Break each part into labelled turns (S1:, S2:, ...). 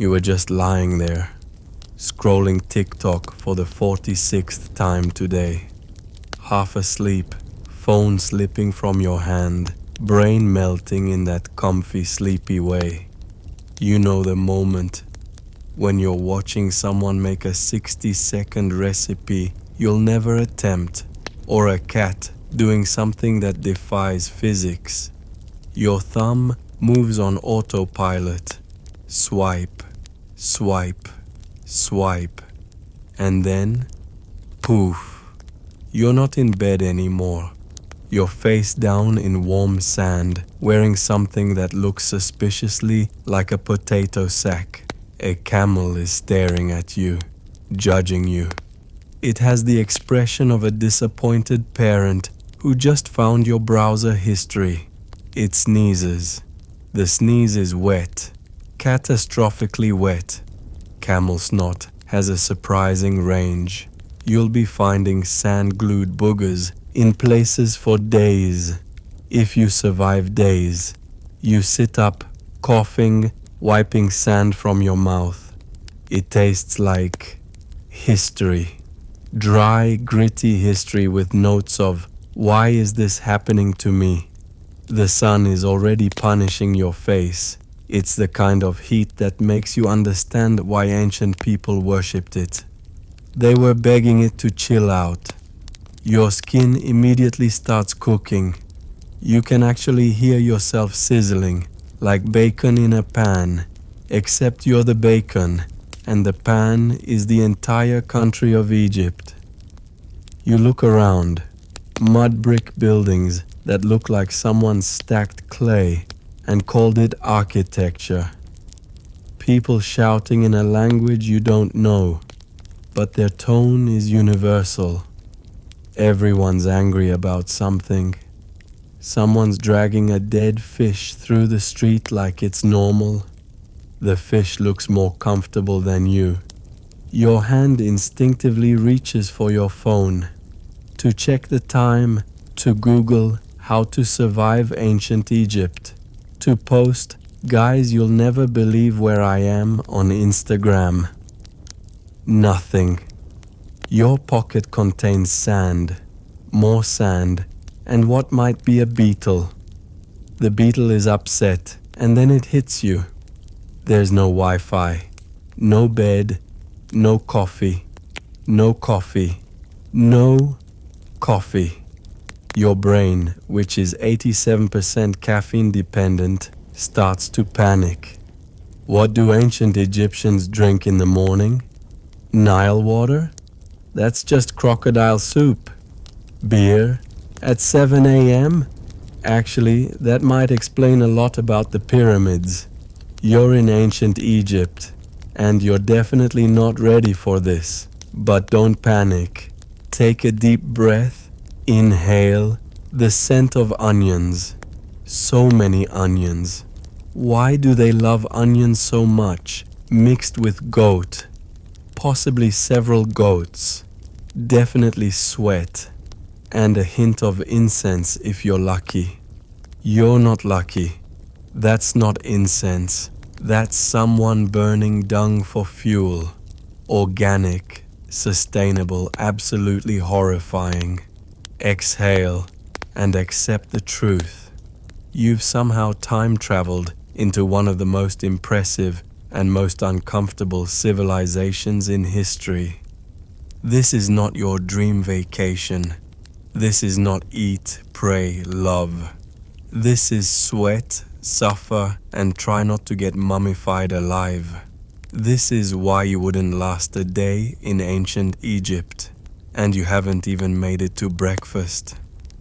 S1: You were just lying there, scrolling TikTok for the 46th time today. Half asleep, phone slipping from your hand, brain melting in that comfy, sleepy way. You know the moment when you're watching someone make a 60-second recipe you'll never attempt, or a cat doing something that defies physics. Your thumb moves on autopilot. Swipe, swipe, swipe. And then, poof. You're not in bed anymore. You're face down in warm sand, wearing something that looks suspiciously like a potato sack. A camel is staring at you, judging you. It has the expression of a disappointed parent who just found your browser history. It sneezes. The sneeze is wet, catastrophically wet. Camel snot has a surprising range. You'll be finding sand-glued boogers in places for days. If you survive days, you sit up, coughing, wiping sand from your mouth. It tastes like history. Dry, gritty history with notes of, why is this happening to me? The sun is already punishing your face. It's the kind of heat that makes you understand why ancient people worshipped it. They were begging it to chill out. Your skin immediately starts cooking. You can actually hear yourself sizzling, like bacon in a pan, except you're the bacon, and the pan is the entire country of Egypt. You look around, mud brick buildings that look like someone stacked clay and called it architecture. People shouting in a language you don't know, but their tone is universal. Everyone's angry about something. Someone's dragging a dead fish through the street like it's normal. The fish looks more comfortable than you. Your hand instinctively reaches for your phone to check the time, to Google how to survive ancient Egypt, to post guys you'll never believe where I am on Instagram. Nothing. Your pocket contains sand, more sand, and what might be a beetle. The beetle is upset, and then it hits you. There's no Wi-Fi, no bed, no coffee, no coffee, no coffee. Your brain, which is 87% caffeine dependent, starts to panic. What do ancient Egyptians drink in the morning? Nile water? That's just crocodile soup. Beer? At 7 a.m.? Actually, that might explain a lot about the pyramids. You're in ancient Egypt, and you're definitely not ready for this. But don't panic. Take a deep breath, inhale the scent of onions. So many onions. Why do they love onions so much, mixed with goat? Possibly several goats. Definitely sweat. And a hint of incense if you're lucky. You're not lucky. That's not incense. That's someone burning dung for fuel. Organic, sustainable, absolutely horrifying. Exhale and accept the truth. You've somehow time-traveled into one of the most impressive and most uncomfortable civilizations in history. This is not your dream vacation. This is not eat, pray, love. This is sweat, suffer, and try not to get mummified alive. This is why you wouldn't last a day in ancient Egypt, and you haven't even made it to breakfast.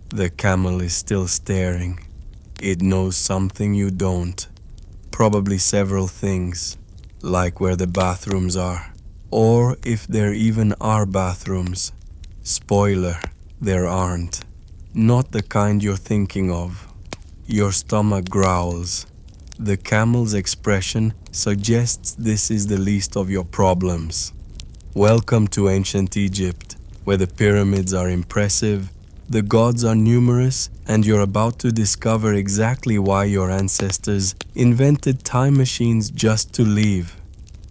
S1: The camel is still staring. It knows something you don't. Probably several things, like where the bathrooms are, or if there even are bathrooms. Spoiler, there aren't. Not the kind you're thinking of. Your stomach growls. The camel's expression suggests this is the least of your problems. Welcome to ancient Egypt, where the pyramids are impressive, the gods are numerous, and you're about to discover exactly why your ancestors invented time machines just to leave.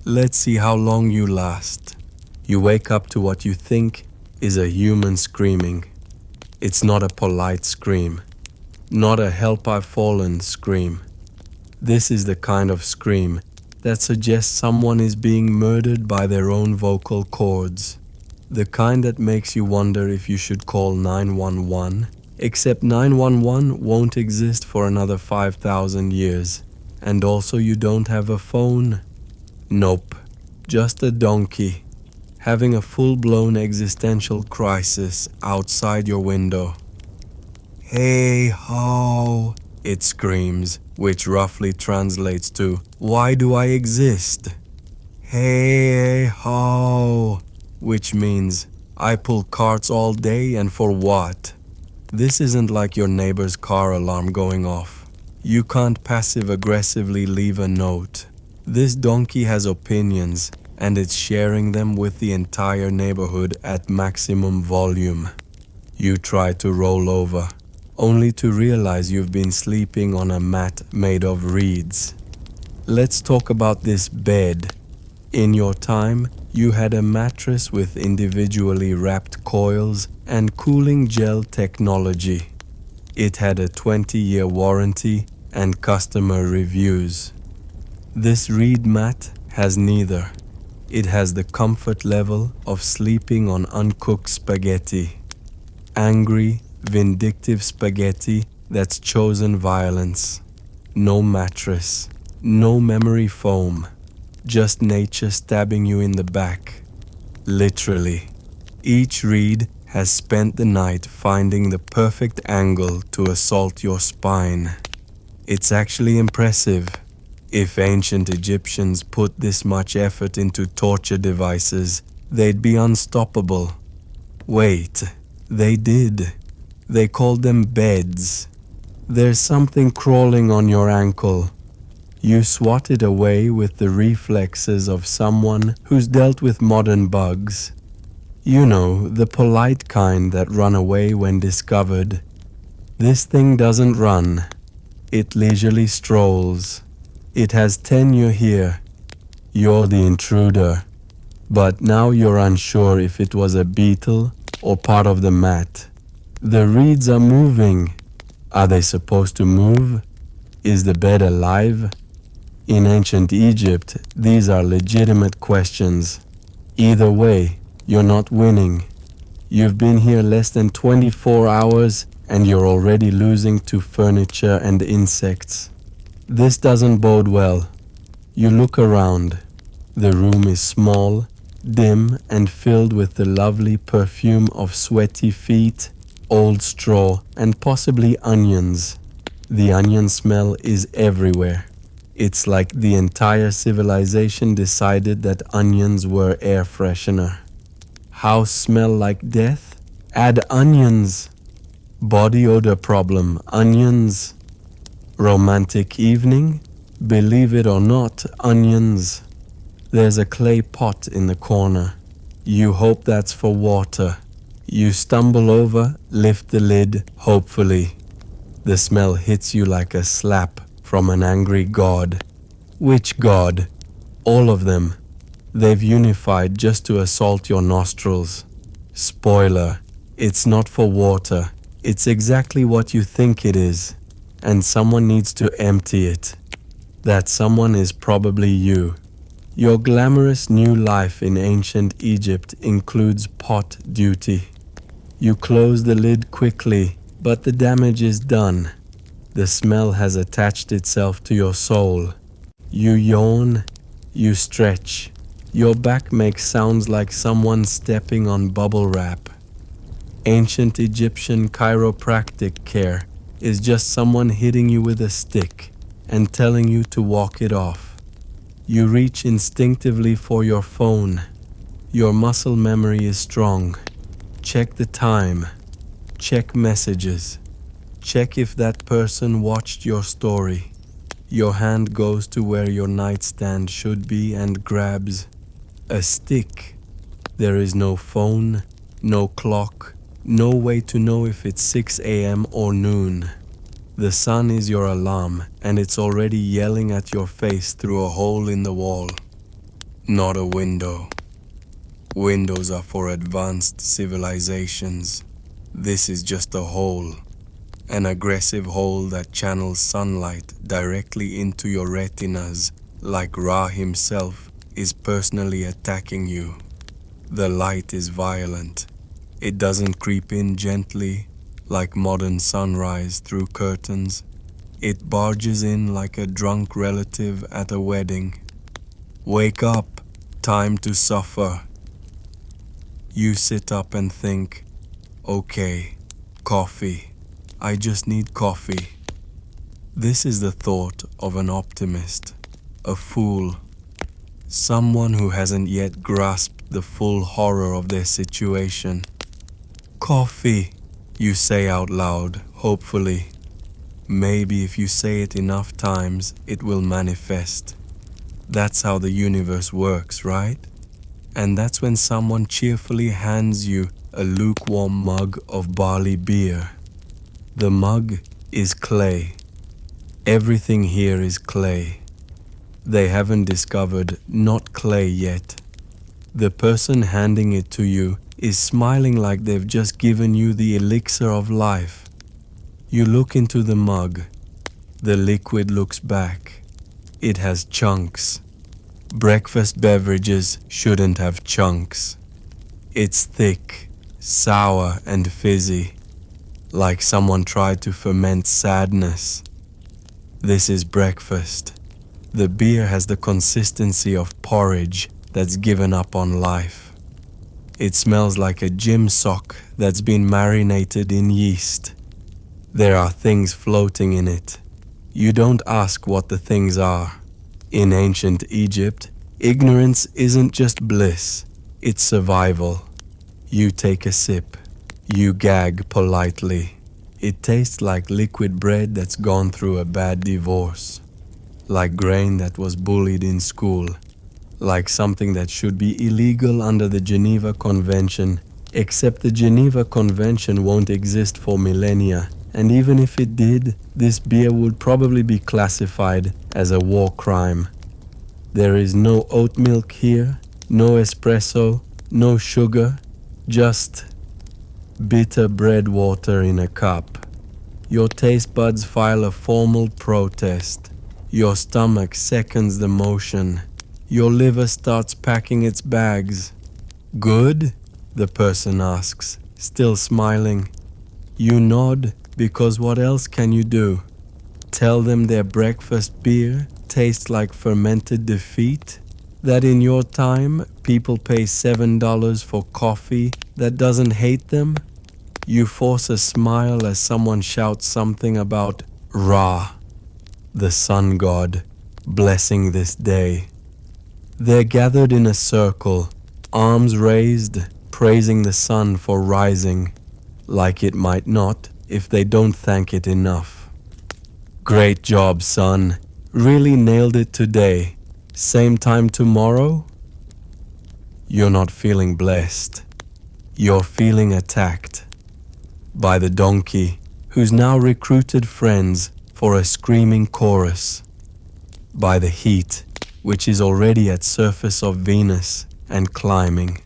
S1: Let's see how long you last. You wake up to what you think is a human screaming. It's not a polite scream, not a help I've fallen scream. This is the kind of scream that suggests someone is being murdered by their own vocal cords. The kind that makes you wonder if you should call 911, except 911 won't exist for another 5,000 years. And also you don't have a phone. Nope, just a donkey, having a full-blown existential crisis outside your window. Hey ho, it screams, which roughly translates to, why do I exist? Hey ho, which means, I pull carts all day and for what? This isn't like your neighbor's car alarm going off. You can't passive-aggressively leave a note. This donkey has opinions, and it's sharing them with the entire neighborhood at maximum volume. You try to roll over, only to realize you've been sleeping on a mat made of reeds. Let's talk about this bed. In your time, you had a mattress with individually wrapped coils and cooling gel technology. It had a 20-year warranty and customer reviews. This reed mat has neither. It has the comfort level of sleeping on uncooked spaghetti. Angry, vindictive spaghetti that's chosen violence. No mattress, no memory foam, just nature stabbing you in the back. Literally. Each reed has spent the night finding the perfect angle to assault your spine. It's actually impressive. If ancient Egyptians put this much effort into torture devices, they'd be unstoppable. Wait, they did. They called them beds. There's something crawling on your ankle. You swat it away with the reflexes of someone who's dealt with modern bugs. You know, the polite kind that run away when discovered. This thing doesn't run. It leisurely strolls. It has tenure here. You're the intruder. But now you're unsure if it was a beetle or part of the mat. The reeds are moving. Are they supposed to move? Is the bed alive? In ancient Egypt, these are legitimate questions. Either way, you're not winning. You've been here less than 24 hours and you're already losing to furniture and insects. This doesn't bode well. You look around. The room is small, dim, and filled with the lovely perfume of sweaty feet, old straw, and possibly onions. The onion smell is everywhere. It's like the entire civilization decided that onions were air freshener. House smell like death? Add onions. Body odor problem, onions. Romantic evening? Believe it or not, onions. There's a clay pot in the corner. You hope that's for water. You stumble over, lift the lid, hopefully. The smell hits you like a slap from an angry god. Which god? All of them. They've unified just to assault your nostrils. Spoiler, it's not for water. It's exactly what you think it is. And someone needs to empty it. That someone is probably you. Your glamorous new life in ancient Egypt includes pot duty. You close the lid quickly, but the damage is done. The smell has attached itself to your soul. You yawn, you stretch. Your back makes sounds like someone stepping on bubble wrap. Ancient Egyptian chiropractic care is just someone hitting you with a stick and telling you to walk it off. You reach instinctively for your phone. Your muscle memory is strong. Check the time. Check messages. Check if that person watched your story. Your hand goes to where your nightstand should be and grabs a stick. There is no phone, no clock, no way to know if it's 6 a.m. or noon. The sun is your alarm, and it's already yelling at your face through a hole in the wall. not a window. Windows are for advanced civilizations. This is just a hole, an aggressive hole that channels sunlight directly into your retinas, like Ra himself is personally attacking you. The light is violent. It doesn't creep in gently like modern sunrise through curtains. It barges in like a drunk relative at a wedding. Wake up, time to suffer. You sit up and think, okay, coffee. I just need coffee. This is the thought of an optimist, a fool, someone who hasn't yet grasped the full horror of their situation. Coffee, you say out loud, hopefully. Maybe if you say it enough times, it will manifest. That's how the universe works, right? And that's when someone cheerfully hands you a lukewarm mug of barley beer. The mug is clay. Everything here is clay. They haven't discovered not clay yet. The person handing it to you is smiling like they've just given you the elixir of life. You look into the mug. The liquid looks back. It has chunks. Breakfast beverages shouldn't have chunks. It's thick, sour and fizzy, like someone tried to ferment sadness. This is breakfast. The beer has the consistency of porridge that's given up on life. It smells like a gym sock that's been marinated in yeast. There are things floating in it. You don't ask what the things are. In ancient Egypt, ignorance isn't just bliss, it's survival. You take a sip. You gag politely. It tastes like liquid bread that's gone through a bad divorce. Like grain that was bullied in school. Like something that should be illegal under the Geneva Convention, except the Geneva Convention won't exist for millennia. And even if it did, this beer would probably be classified as a war crime. There is no oat milk here, no espresso, no sugar, just bitter bread water in a cup. Your taste buds file a formal protest. Your stomach seconds the motion. Your liver starts packing its bags. Good? The person asks, still smiling. You nod. Because what else can you do? Tell them their breakfast beer tastes like fermented defeat? That in your time, people pay $7 for coffee that doesn't hate them? You force a smile as someone shouts something about Ra, the sun god, blessing this day. They're gathered in a circle, arms raised, praising the sun for rising, like it might not if they don't thank it enough. Great job, son. Really nailed it today. Same time tomorrow? You're not feeling blessed. You're feeling attacked by the donkey, who's now recruited friends for a screaming chorus. By the heat, which is already at surface of Venus and climbing.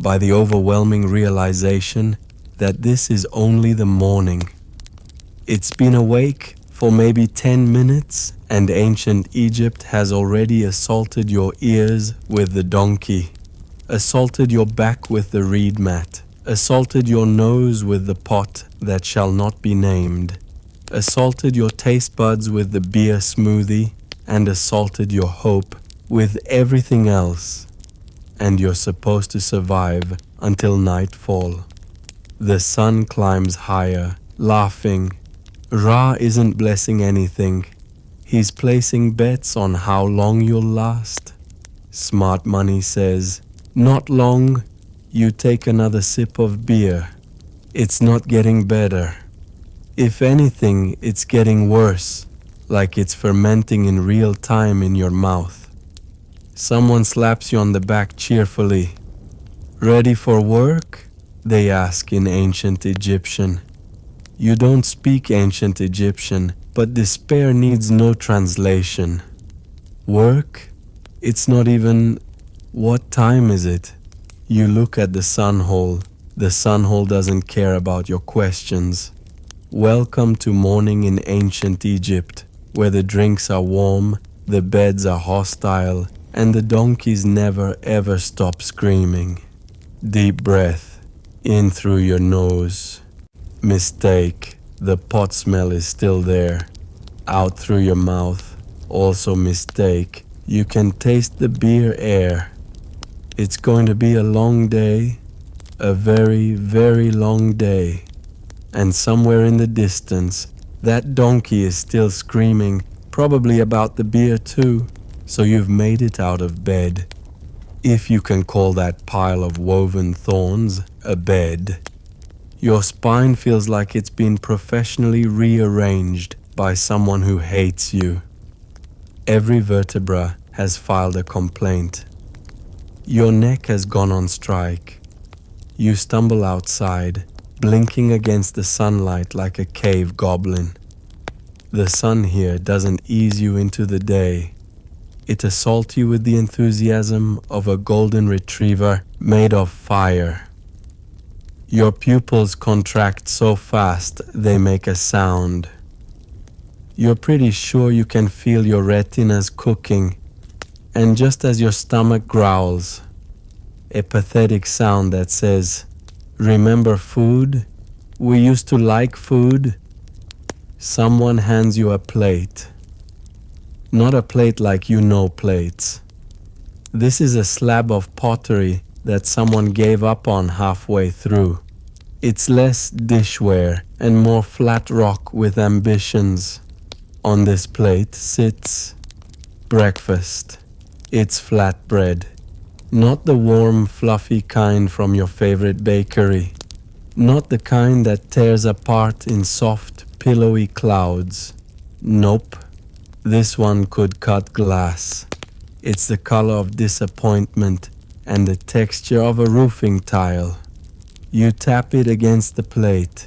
S1: By the overwhelming realization that this is only the morning. It's been awake for maybe 10 minutes and ancient Egypt has already assaulted your ears with the donkey, assaulted your back with the reed mat, assaulted your nose with the pot that shall not be named, assaulted your taste buds with the beer smoothie, and assaulted your hope with everything else. And you're supposed to survive until nightfall. The sun climbs higher, laughing. Ra isn't blessing anything. He's placing bets on how long you'll last. Smart money says, not long. You take another sip of beer. It's not getting better. If anything, it's getting worse, like it's fermenting in real time in your mouth. Someone slaps you on the back cheerfully. Ready for work? They ask in ancient Egyptian. You don't speak ancient Egyptian, but despair needs no translation. Work? It's not even, what time is it? You look at the sun hole. The sun hole doesn't care about your questions. Welcome to morning in ancient Egypt, where the drinks are warm, the beds are hostile, and the donkeys never ever stop screaming. Deep breath, in through your nose. Mistake, the pot smell is still there. Out through your mouth, also mistake, you can taste the beer air. It's going to be a long day, a very, very long day. And somewhere in the distance, that donkey is still screaming, probably about the beer too, so you've made it out of bed. If you can call that pile of woven thorns a bed. Your spine feels like it's been professionally rearranged by someone who hates you. Every vertebra has filed a complaint. Your neck has gone on strike. You stumble outside, blinking against the sunlight like a cave goblin. The sun here doesn't ease you into the day. It assaults you with the enthusiasm of a golden retriever made of fire. Your pupils contract so fast they make a sound. You're pretty sure you can feel your retinas cooking, and just as your stomach growls, a pathetic sound that says, "Remember food? We used to like food." Someone hands you a plate. Not a plate like you know plates. This is a slab of pottery that someone gave up on halfway through. It's less dishware and more flat rock with ambitions. On this plate sits breakfast. It's flatbread. Not the warm, fluffy kind from your favorite bakery. Not the kind that tears apart in soft, pillowy clouds. Nope. This one could cut glass. It's the color of disappointment and the texture of a roofing tile. You tap it against the plate.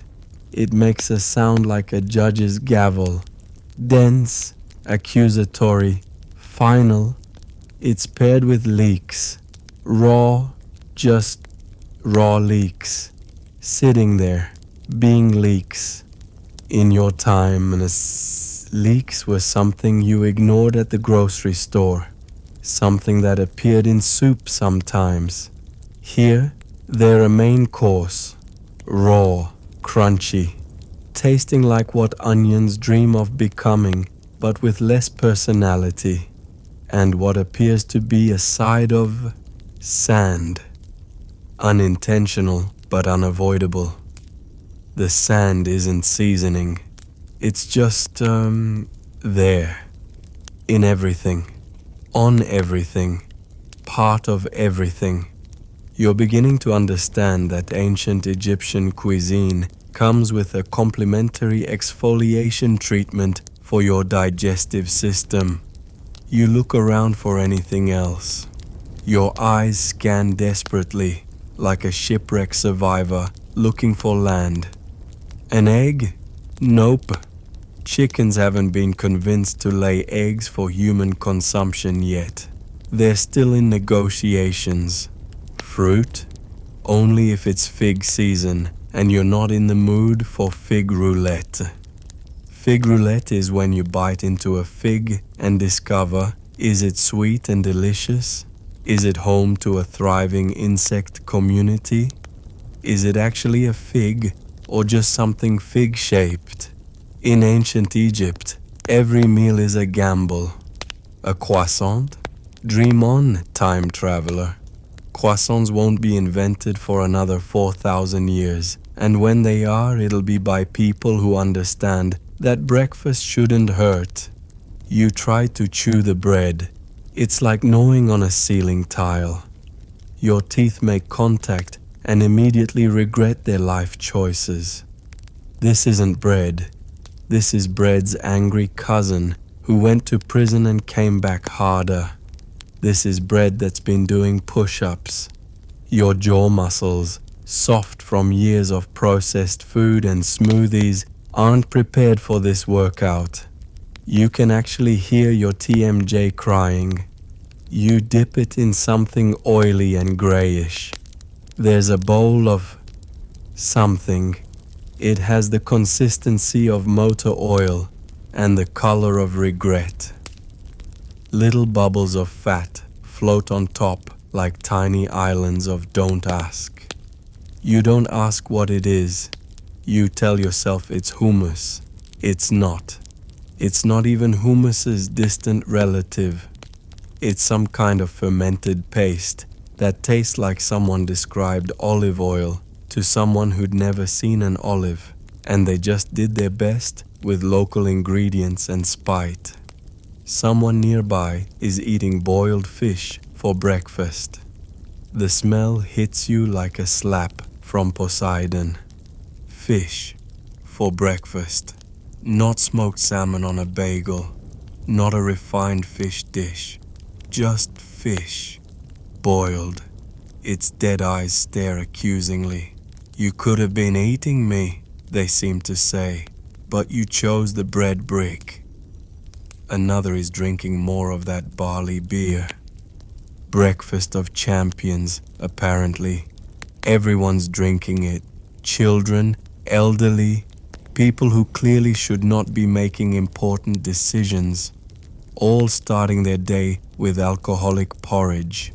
S1: It makes a sound like a judge's gavel. Dense, accusatory, final. It's paired with leeks. Raw, just raw leeks. Sitting there, being leeks. In your time, leeks were something you ignored at the grocery store. Something that appeared in soup sometimes. Here, they're a main course. Raw, crunchy. Tasting like what onions dream of becoming, but with less personality. And what appears to be a side of sand. Unintentional, but unavoidable. The sand isn't seasoning. It's just, there. In everything. On everything. Part of everything. You're beginning to understand that ancient Egyptian cuisine comes with a complimentary exfoliation treatment for your digestive system. You look around for anything else. Your eyes scan desperately, like a shipwreck survivor looking for land. An egg? Nope. Chickens haven't been convinced to lay eggs for human consumption yet. They're still in negotiations. Fruit? Only if it's fig season and you're not in the mood for fig roulette. Fig roulette is when you bite into a fig and discover, is it sweet and delicious? Is it home to a thriving insect community? Is it actually a fig or just something fig-shaped? In ancient Egypt, every meal is a gamble. A croissant? Dream on, time traveler. Croissants won't be invented for another 4,000 years, and when they are, it'll be by people who understand that breakfast shouldn't hurt. You try to chew the bread. It's like gnawing on a ceiling tile. Your teeth make contact and immediately regret their life choices. This isn't bread. This is bread's angry cousin who went to prison and came back harder. This is bread that's been doing push-ups. Your jaw muscles, soft from years of processed food and smoothies, aren't prepared for this workout. You can actually hear your TMJ crying. You dip it in something oily and grayish. There's a bowl of something. It has the consistency of motor oil and the color of regret. Little bubbles of fat float on top like tiny islands of don't ask. You don't ask what it is. You tell yourself it's hummus. It's not. It's not even hummus's distant relative. It's some kind of fermented paste that tastes like someone described olive oil to someone who'd never seen an olive, and they just did their best with local ingredients and spite. Someone nearby is eating boiled fish for breakfast. The smell hits you like a slap from Poseidon. Fish for breakfast. Not smoked salmon on a bagel. Not a refined fish dish. Just fish. Boiled. Its dead eyes stare accusingly. You could have been eating me, they seem to say, but you chose the bread brick. Another is drinking more of that barley beer. Breakfast of champions, apparently. Everyone's drinking it. Children, elderly, people who clearly should not be making important decisions, all starting their day with alcoholic porridge.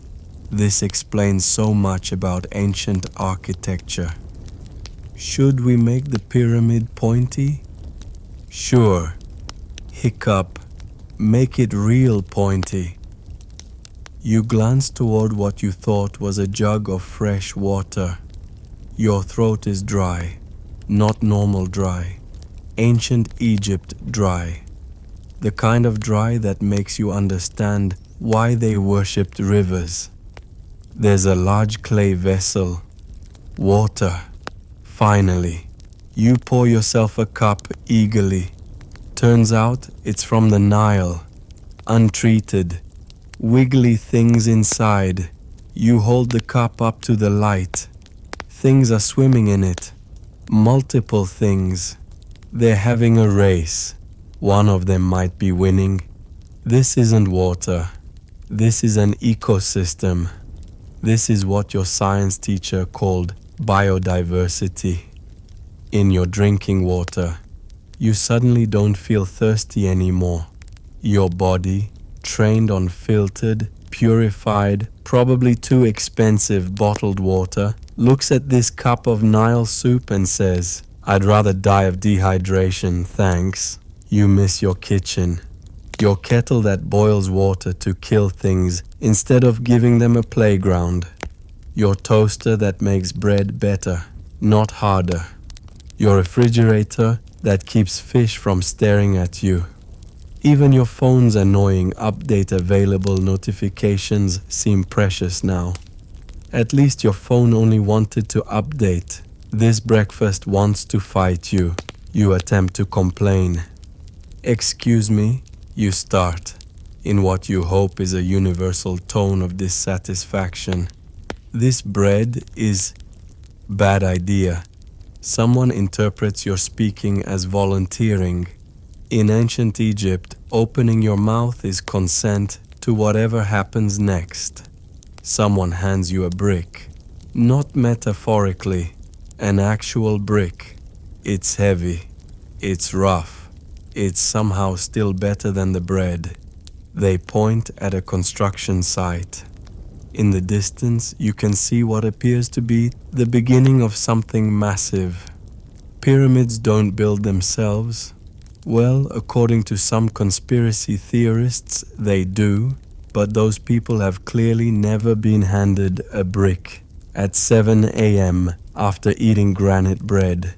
S1: This explains so much about ancient architecture. Should we make the pyramid pointy? Sure. Hiccup. Make it real pointy. You glance toward what you thought was a jug of fresh water. Your throat is dry. Not normal dry. Ancient Egypt dry. The kind of dry that makes you understand why they worshipped rivers. There's a large clay vessel. Water. Finally. You pour yourself a cup eagerly. Turns out it's from the Nile. Untreated. Wiggly things inside. You hold the cup up to the light. Things are swimming in it. Multiple things. They're having a race. One of them might be winning. This isn't water. This is an ecosystem. This is what your science teacher called biodiversity. In your drinking water, you suddenly don't feel thirsty anymore. Your body, trained on filtered, purified, probably too expensive bottled water, looks at this cup of Nile soup and says, "I'd rather die of dehydration, thanks." You miss your kitchen, your kettle that boils water to kill things instead of giving them a playground, your toaster that makes bread better, not harder, your refrigerator that keeps fish from staring at you. Even your phone's annoying update available notifications seem precious now. At least your phone only wanted to update. This breakfast wants to fight you. You attempt to complain. "Excuse me," you start, in what you hope is a universal tone of dissatisfaction. "This bread is..." Bad idea. Someone interprets your speaking as volunteering. In ancient Egypt, opening your mouth is consent to whatever happens next. Someone hands you a brick. Not metaphorically, an actual brick. It's heavy. It's rough. It's somehow still better than the bread. They point at a construction site. In the distance, you can see what appears to be the beginning of something massive. Pyramids don't build themselves. Well, according to some conspiracy theorists, they do, but those people have clearly never been handed a brick at 7 a.m. after eating granite bread.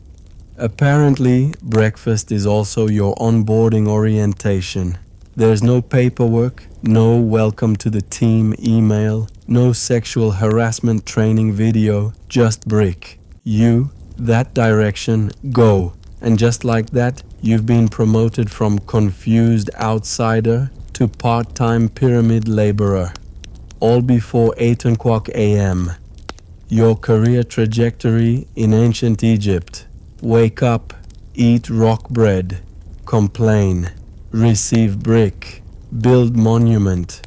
S1: Apparently, breakfast is also your onboarding orientation. There's no paperwork, no welcome to the team email, no sexual harassment training video, just brick. You, that direction, go. And just like that, you've been promoted from confused outsider to part-time pyramid laborer. All before 8 o'clock a.m. Your career trajectory in ancient Egypt. Wake up, eat rock bread, complain, receive brick, build monument,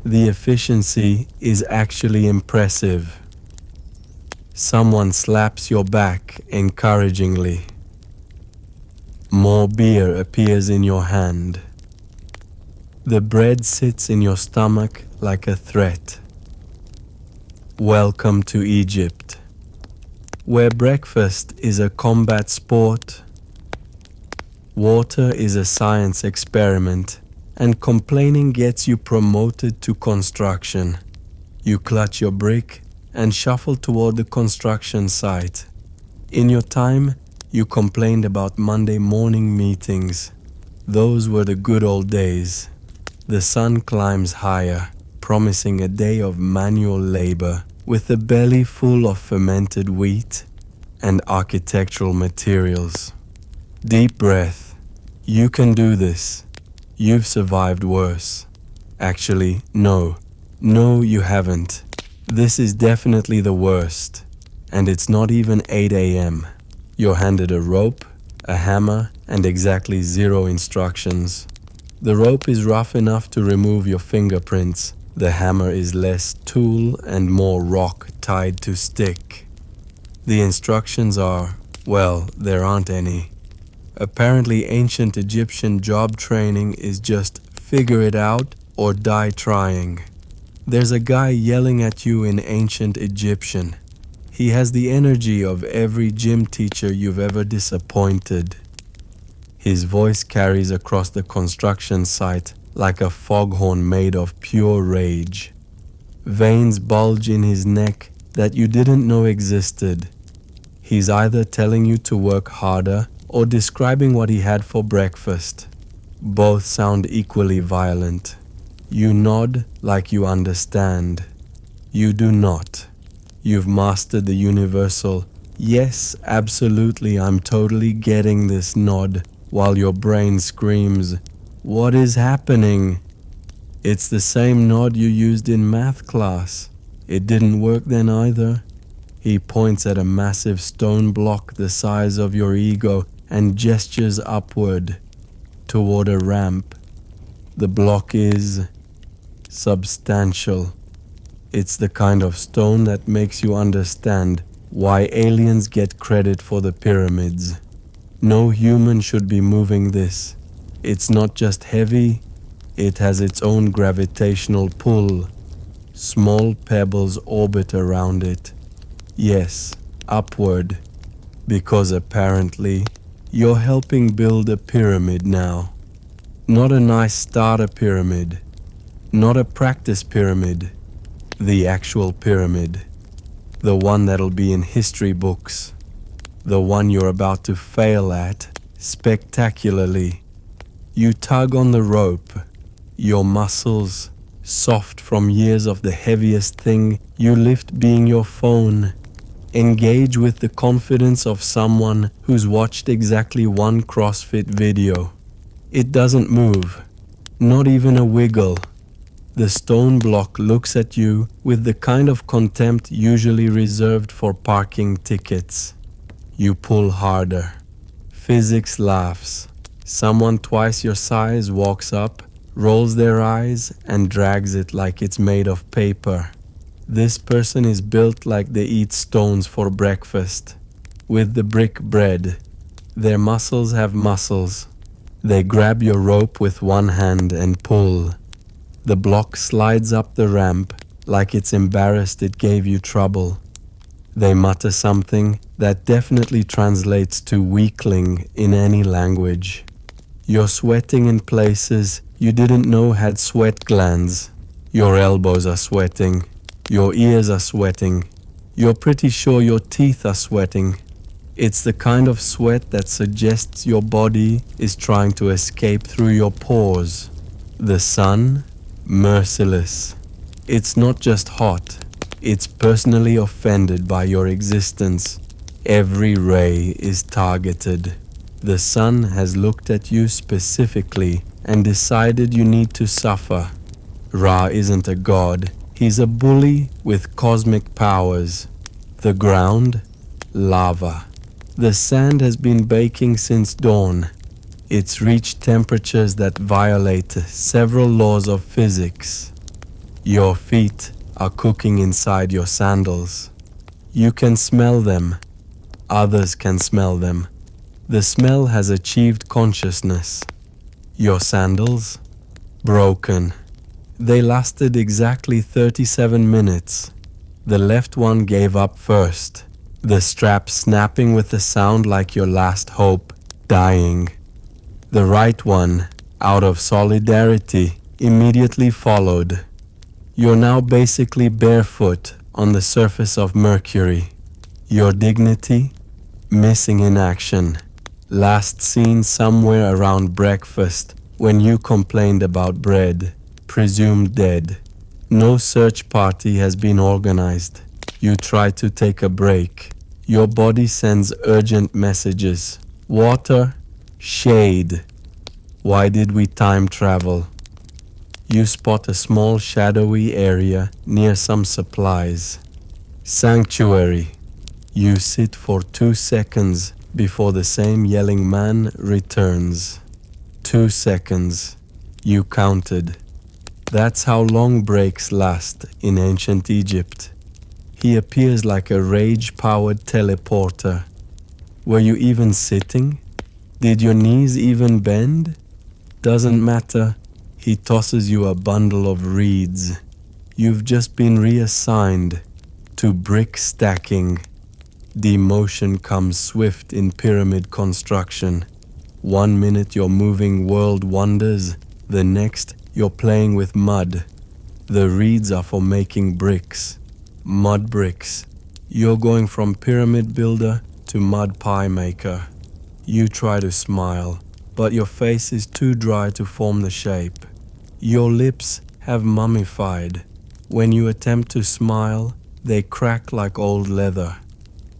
S1: The efficiency is actually impressive. Someone slaps your back encouragingly. More beer appears in your hand. The bread sits in your stomach like a threat. Welcome to Egypt, where breakfast is a combat sport, water is a science experiment, and complaining gets you promoted to construction. You clutch your brick and shuffle toward the construction site. In your time, you complained about Monday morning meetings. Those were the good old days. The sun climbs higher, promising a day of manual labor with a belly full of fermented wheat and architectural materials. Deep breath. You can do this. You've survived worse. Actually, no. No, you haven't. This is definitely the worst. And it's not even 8 a.m. You're handed a rope, a hammer, and exactly 0 instructions. The rope is rough enough to remove your fingerprints. The hammer is less tool and more rock tied to stick. The instructions are, well, there aren't any. Apparently, ancient Egyptian job training is just figure it out or die trying. There's a guy yelling at you in ancient Egyptian. He has the energy of every gym teacher you've ever disappointed. His voice carries across the construction site like a foghorn made of pure rage. Veins bulge in his neck that you didn't know existed. He's either telling you to work harder or describing what he had for breakfast. Both sound equally violent. You nod like you understand. You do not. You've mastered the universal, yes, absolutely, I'm totally getting this nod, while your brain screams, what is happening? It's the same nod you used in math class. It didn't work then either. He points at a massive stone block the size of your ego and gestures upward, toward a ramp. The block is substantial. It's the kind of stone that makes you understand why aliens get credit for the pyramids. No human should be moving this. It's not just heavy, it has its own gravitational pull. Small pebbles orbit around it. Yes, upward. Because apparently, you're helping build a pyramid now. Not a nice starter pyramid. Not a practice pyramid. The actual pyramid. The one that'll be in history books. The one you're about to fail at, spectacularly. You tug on the rope. Your muscles, soft from years of the heaviest thing you lift being your phone, engage with the confidence of someone who's watched exactly one CrossFit video. It doesn't move, not even a wiggle. The stone block looks at you with the kind of contempt usually reserved for parking tickets. You pull harder. Physics laughs. Someone twice your size walks up, rolls their eyes, and drags it like it's made of paper. This person is built like they eat stones for breakfast, with the brick bread. Their muscles have muscles. They grab your rope with one hand and pull. The block slides up the ramp like it's embarrassed it gave you trouble. They mutter something that definitely translates to weakling in any language. You're sweating in places you didn't know had sweat glands. Your elbows are sweating. Your ears are sweating. You're pretty sure your teeth are sweating. It's the kind of sweat that suggests your body is trying to escape through your pores. The sun, merciless. It's not just hot. It's personally offended by your existence. Every ray is targeted. The sun has looked at you specifically and decided you need to suffer. Ra isn't a god. He's a bully with cosmic powers. The ground, lava. The sand has been baking since dawn. It's reached temperatures that violate several laws of physics. Your feet are cooking inside your sandals. You can smell them. Others can smell them. The smell has achieved consciousness. Your sandals? Broken. They lasted exactly 37 minutes. The left one gave up first, the strap snapping with a sound like your last hope dying. The right one, out of solidarity, immediately followed. You're now basically barefoot on the surface of Mercury. Your dignity? Missing in action. Last seen somewhere around breakfast when you complained about bread, presumed dead. No search party has been organized. You try to take a break. Your body sends urgent messages. Water, shade. Why did we time travel? You spot a small shadowy area near some supplies. Sanctuary. You sit for 2 seconds before the same yelling man returns. 2 seconds. You counted. That's how long breaks last in ancient Egypt. He appears like a rage-powered teleporter. Were you even sitting? Did your knees even bend? Doesn't matter. He tosses you a bundle of reeds. You've just been reassigned to brick stacking. Demotion comes swift in pyramid construction. 1 minute you're moving world wonders, the next you're playing with mud. The reeds are for making bricks. Mud bricks. You're going from pyramid builder to mud pie maker. You try to smile, but your face is too dry to form the shape. Your lips have mummified. When you attempt to smile, they crack like old leather.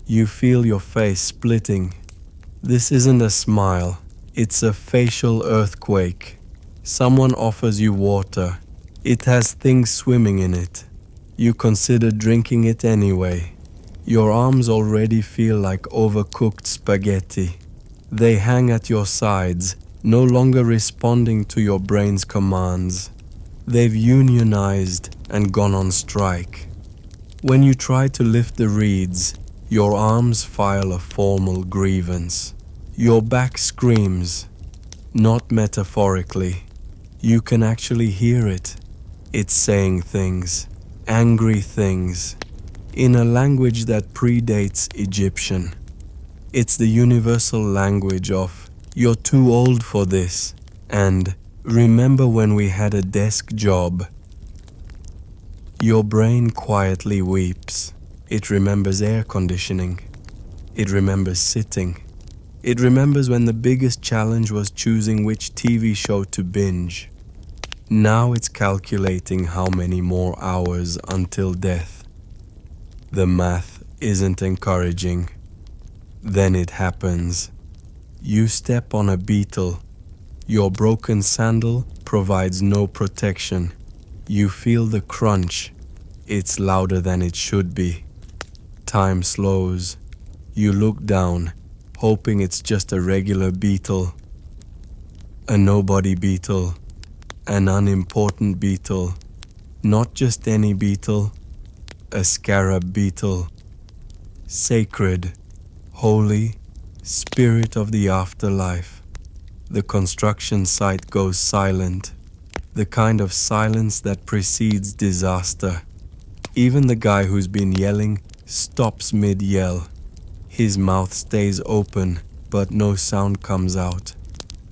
S1: You feel your face splitting. This isn't a smile, it's a facial earthquake. Someone offers you water. It has things swimming in it. You consider drinking it anyway. Your arms already feel like overcooked spaghetti. They hang at your sides, no longer responding to your brain's commands. They've unionized and gone on strike. When you try to lift the reeds, your arms file a formal grievance. Your back screams, not metaphorically. You can actually hear it. It's saying things, angry things, in a language that predates Egyptian. It's the universal language of, "You're too old for this," and "Remember when we had a desk job?" Your brain quietly weeps. It remembers air conditioning. It remembers sitting. It remembers when the biggest challenge was choosing which TV show to binge. Now it's calculating how many more hours until death. The math isn't encouraging. Then it happens. You step on a beetle. Your broken sandal provides no protection. You feel the crunch. It's louder than it should be. Time slows. You look down, hoping it's just a regular beetle. A nobody beetle. An unimportant beetle. Not just any beetle. A scarab beetle. Sacred, holy, spirit of the afterlife. The construction site goes silent. The kind of silence that precedes disaster. Even the guy who's been yelling stops mid-yell. His mouth stays open, but no sound comes out.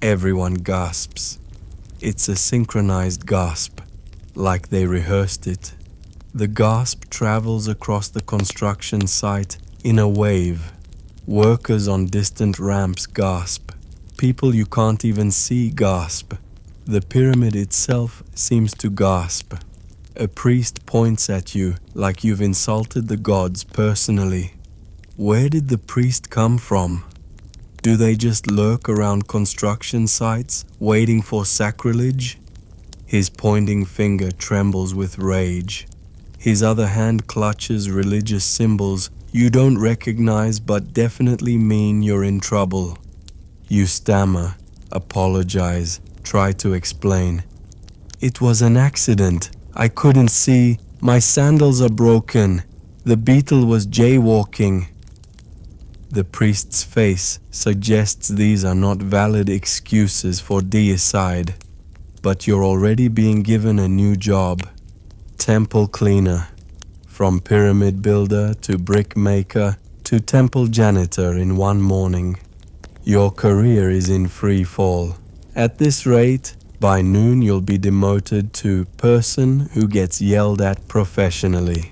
S1: Everyone gasps. It's a synchronized gasp, like they rehearsed it. The gasp travels across the construction site in a wave. Workers on distant ramps gasp. People you can't even see gasp. The pyramid itself seems to gasp. A priest points at you like you've insulted the gods personally. Where did the priest come from? Do they just lurk around construction sites, waiting for sacrilege? His pointing finger trembles with rage. His other hand clutches religious symbols you don't recognize but definitely mean you're in trouble. You stammer, apologize, try to explain. "It was an accident. I couldn't see. My sandals are broken. The beetle was jaywalking. The priest's face suggests these are not valid excuses for deicide, but you're already being given a new job. Temple cleaner. From pyramid builder to brick maker to temple janitor in one morning. Your career is in free fall. At this rate, by noon you'll be demoted to person who gets yelled at professionally.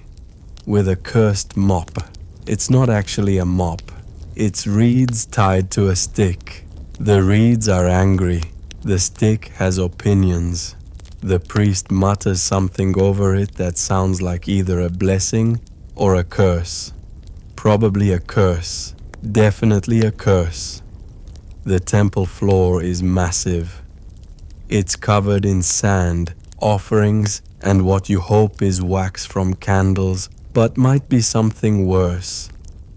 S1: With a cursed mop. It's not actually a mop. It's reeds tied to a stick. The reeds are angry. The stick has opinions. The priest mutters something over it that sounds like either a blessing or a curse. Probably a curse. Definitely a curse. The temple floor is massive. It's covered in sand, offerings, and what you hope is wax from candles, but might be something worse.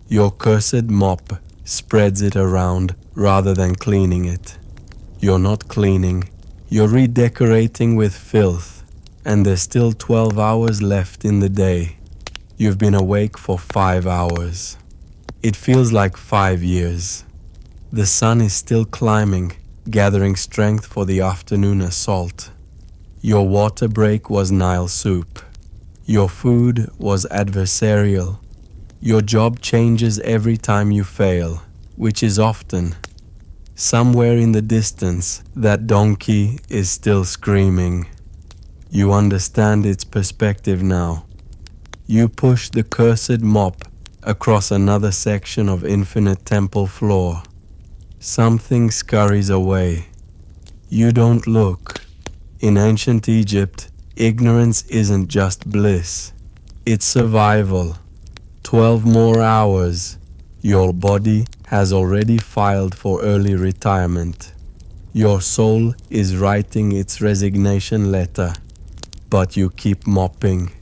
S1: Your cursed mop spreads it around rather than cleaning it. You're not cleaning, you're redecorating with filth, and there's still 12 hours left in the day. You've been awake for 5 hours. It feels like 5 years. The sun is still climbing, gathering strength for the afternoon assault. Your water break was Nile soup. Your food was adversarial. Your job changes every time you fail, which is often. Somewhere in the distance, that donkey is still screaming. You understand its perspective now. You push the cursed mop across another section of infinite temple floor. Something scurries away. You don't look. In ancient Egypt, ignorance isn't just bliss. It's survival. 12 more hours. Your body has already filed for early retirement. Your soul is writing its resignation letter. But you keep mopping.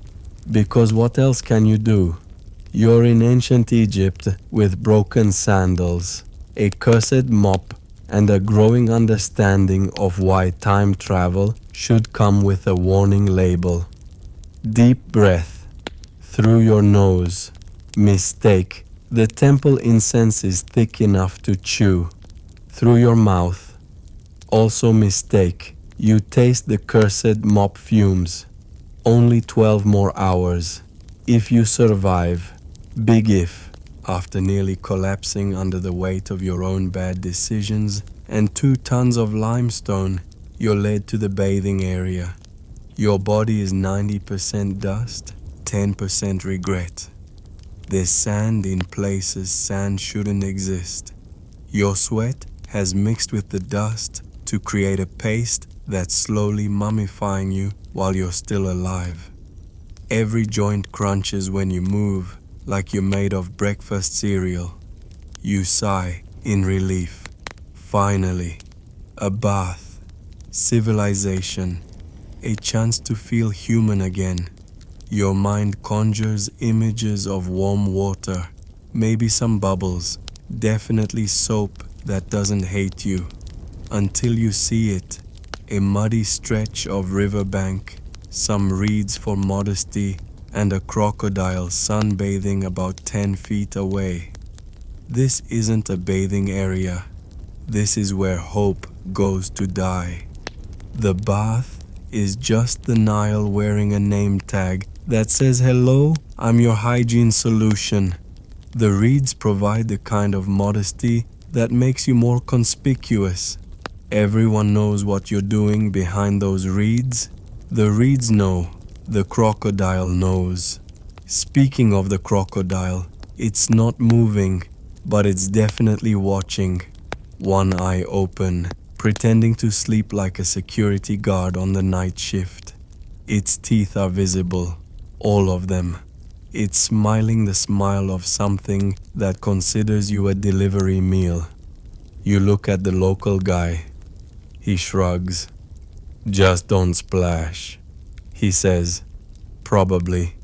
S1: Because what else can you do? You're in ancient Egypt with broken sandals, a cursed mop, and a growing understanding of why time travel should come with a warning label. Deep breath through your nose. Mistake. The temple incense is thick enough to chew. Through your mouth. Also mistake. You taste the cursed mop fumes. Only 12 more hours. If you survive. Big if. After nearly collapsing under the weight of your own bad decisions and 2 tons of limestone, you're led to the bathing area. Your body is 90% dust, 10% regret. There's sand in places sand shouldn't exist. Your sweat has mixed with the dust to create a paste that's slowly mummifying you while you're still alive. Every joint crunches when you move, like you're made of breakfast cereal. You sigh in relief. Finally, a bath, civilization, a chance to feel human again. Your mind conjures images of warm water, maybe some bubbles, definitely soap that doesn't hate you. Until you see it, a muddy stretch of riverbank, some reeds for modesty, and a crocodile sunbathing about 10 feet away. This isn't a bathing area. This is where hope goes to die. The bath is just the Nile wearing a name tag that says, "Hello, I'm your hygiene solution." The reeds provide the kind of modesty that makes you more conspicuous. Everyone knows what you're doing behind those reeds. The reeds know. The crocodile knows. Speaking of the crocodile, it's not moving, but it's definitely watching. One eye open, pretending to sleep like a security guard on the night shift. Its teeth are visible. All of them. It's smiling the smile of something that considers you a delivery meal. You look at the local guy. He shrugs. "Just don't splash," he says. Probably.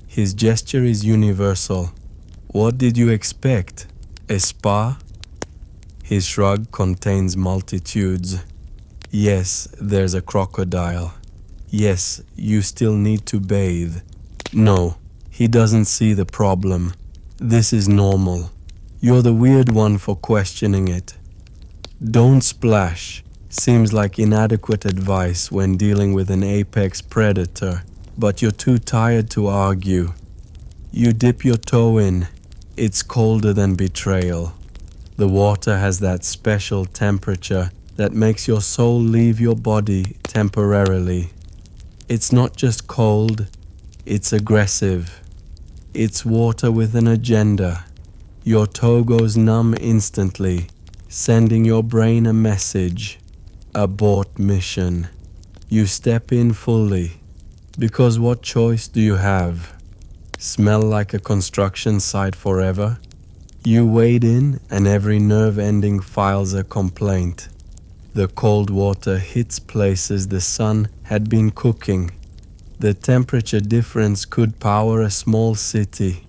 S1: His gesture is universal. What did you expect? A spa? His shrug contains multitudes. Yes, there's a crocodile. Yes, you still need to bathe. No, he doesn't see the problem. This is normal. You're the weird one for questioning it. Don't splash seems like inadequate advice when dealing with an apex predator, but you're too tired to argue. You dip your toe in. It's colder than betrayal. The water has that special temperature that makes your soul leave your body temporarily. It's not just cold, it's aggressive. It's water with an agenda. Your toe goes numb instantly, sending your brain a message. Abort mission. You step in fully. Because what choice do you have? Smell like a construction site forever? You wade in and every nerve ending files a complaint. The cold water hits places the sun had been cooking. The temperature difference could power a small city.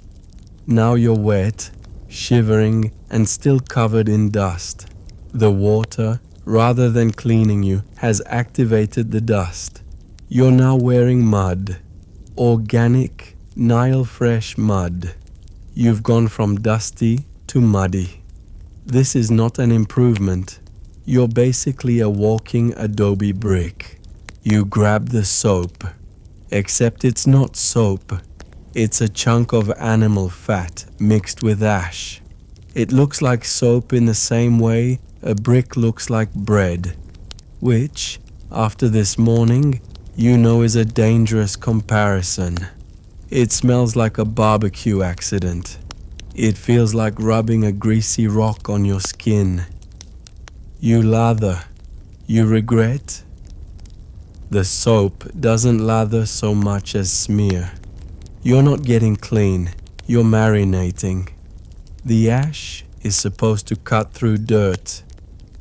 S1: Now you're wet, shivering, and still covered in dust. The water, rather than cleaning you, has activated the dust. You're now wearing mud. Organic, Nile fresh mud. You've gone from dusty to muddy. This is not an improvement. You're basically a walking adobe brick. You grab the soap. Except it's not soap. It's a chunk of animal fat mixed with ash. It looks like soap in the same way a brick looks like bread, which, after this morning, you know is a dangerous comparison. It smells like a barbecue accident. It feels like rubbing a greasy rock on your skin. You lather. You regret. The soap doesn't lather so much as smear. You're not getting clean, you're marinating. The ash is supposed to cut through dirt.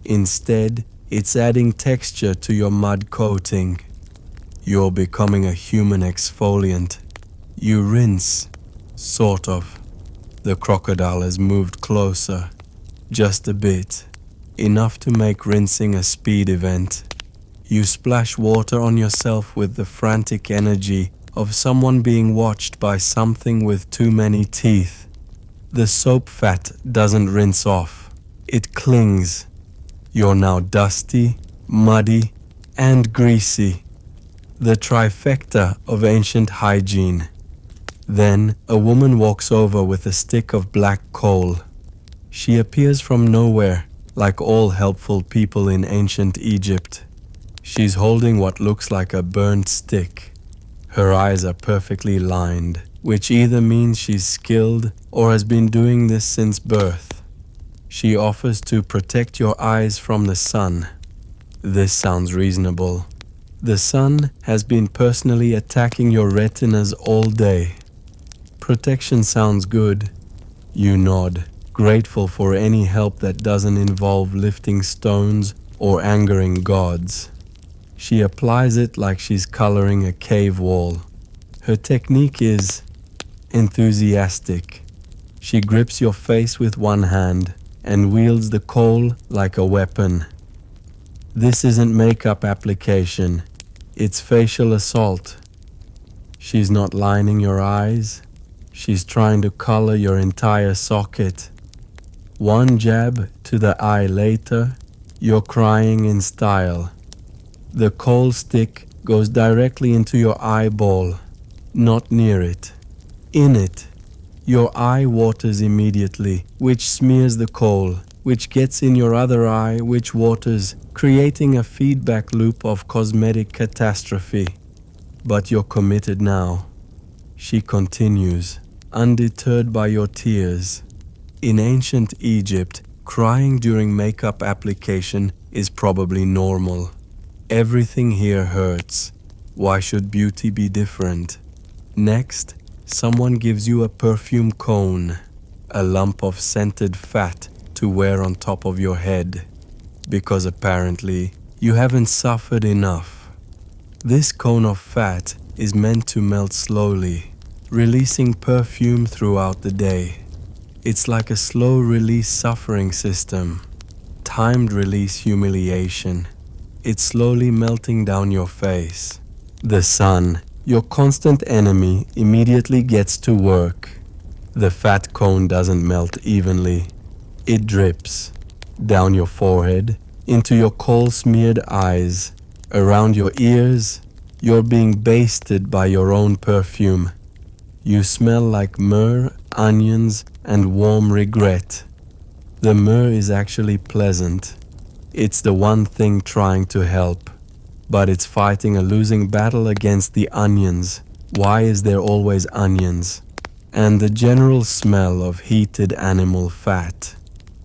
S1: Instead, it's adding texture to your mud coating. You're becoming a human exfoliant. You rinse, sort of. The crocodile has moved closer, just a bit, enough to make rinsing a speed event. You splash water on yourself with the frantic energy of someone being watched by something with too many teeth. The soap fat doesn't rinse off. It clings. You're now dusty, muddy, and greasy. The trifecta of ancient hygiene. Then a woman walks over with a stick of black coal. She appears from nowhere, like all helpful people in ancient Egypt. She's holding what looks like a burnt stick. Her eyes are perfectly lined, which either means she's skilled or has been doing this since birth. She offers to protect your eyes from the sun. This sounds reasonable. The sun has been personally attacking your retinas all day. Protection sounds good. You nod, grateful for any help that doesn't involve lifting stones or angering gods. She applies it like she's coloring a cave wall. Her technique is enthusiastic. She grips your face with one hand and wields the coal like a weapon. This isn't makeup application. It's facial assault. She's not lining your eyes. She's trying to color your entire socket. One jab to the eye later, you're crying in style. The coal stick goes directly into your eyeball, not near it. In it, your eye waters immediately, which smears the coal, which gets in your other eye, which waters, creating a feedback loop of cosmetic catastrophe. But you're committed now. She continues, undeterred by your tears. In ancient Egypt, crying during makeup application is probably normal. Everything here hurts. Why should beauty be different? Next, someone gives you a perfume cone, a lump of scented fat to wear on top of your head, because apparently you haven't suffered enough. This cone of fat is meant to melt slowly, releasing perfume throughout the day. It's like a slow release suffering system, timed release humiliation. It's slowly melting down your face. The sun, your constant enemy, immediately gets to work. The fat cone doesn't melt evenly. It drips down your forehead, into your coal-smeared eyes, around your ears. You're being basted by your own perfume. You smell like myrrh, onions, and warm regret. The myrrh is actually pleasant. It's the one thing trying to help, but it's fighting a losing battle against the onions. Why is there always onions? And the general smell of heated animal fat.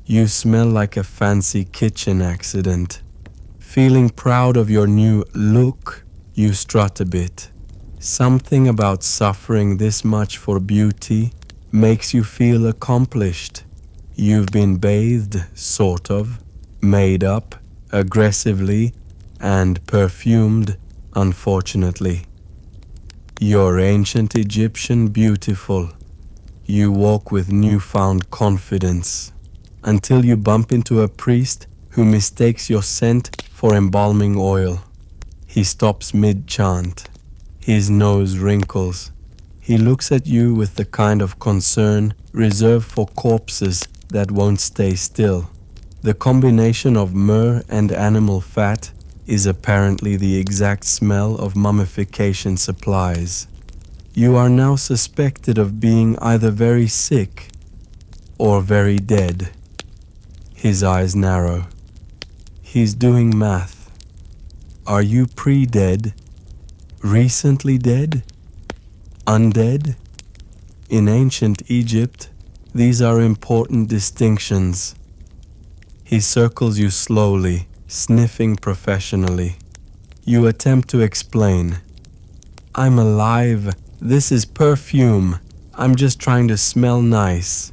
S1: You smell like a fancy kitchen accident. Feeling proud of your new look, you strut a bit. Something about suffering this much for beauty makes you feel accomplished. You've been bathed, sort of, made up, aggressively, and perfumed, unfortunately. You're ancient Egyptian beautiful. You walk with newfound confidence, until you bump into a priest who mistakes your scent for embalming oil. He stops mid-chant. His nose wrinkles. He looks at you with the kind of concern reserved for corpses that won't stay still. The combination of myrrh and animal fat is apparently the exact smell of mummification supplies. You are now suspected of being either very sick or very dead. His eyes narrow. He's doing math. Are you pre-dead? Recently dead? Undead? In ancient Egypt, these are important distinctions. He circles you slowly, sniffing professionally. You attempt to explain. I'm alive. This is perfume. I'm just trying to smell nice.